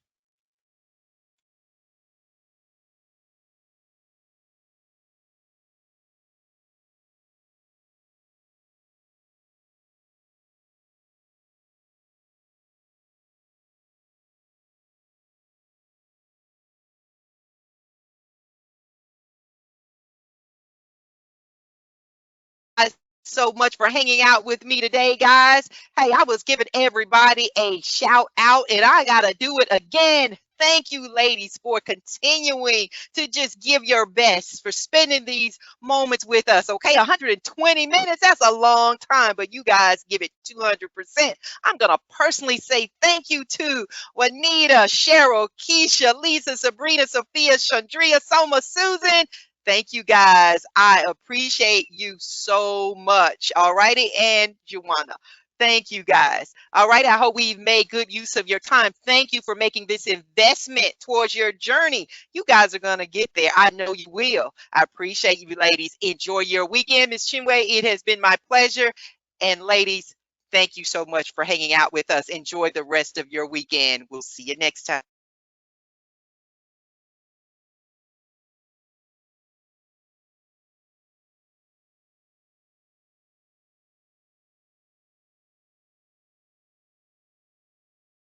so much for hanging out with me today, guys. Hey, I was giving everybody a shout out, and I got to do it again. Thank you, ladies, for continuing to just give your best, for spending these moments with us. Okay, 120 minutes, that's a long time, but you guys give it 200%. I'm going to personally say thank you to Juanita, Cheryl, Keisha, Lisa, Sabrina, Sophia, Chandria, Soma, Susan. Thank you, guys. I appreciate you so much. All righty. And Juana. Thank you, guys. All right. I hope we've made good use of your time. Thank you for making this investment towards your journey. You guys are going to get there. I know you will. I appreciate you, ladies. Enjoy your weekend. Ms. Chinwe, it has been my pleasure. And ladies, thank you so much for hanging out with us. Enjoy the rest of your weekend. We'll see you next time.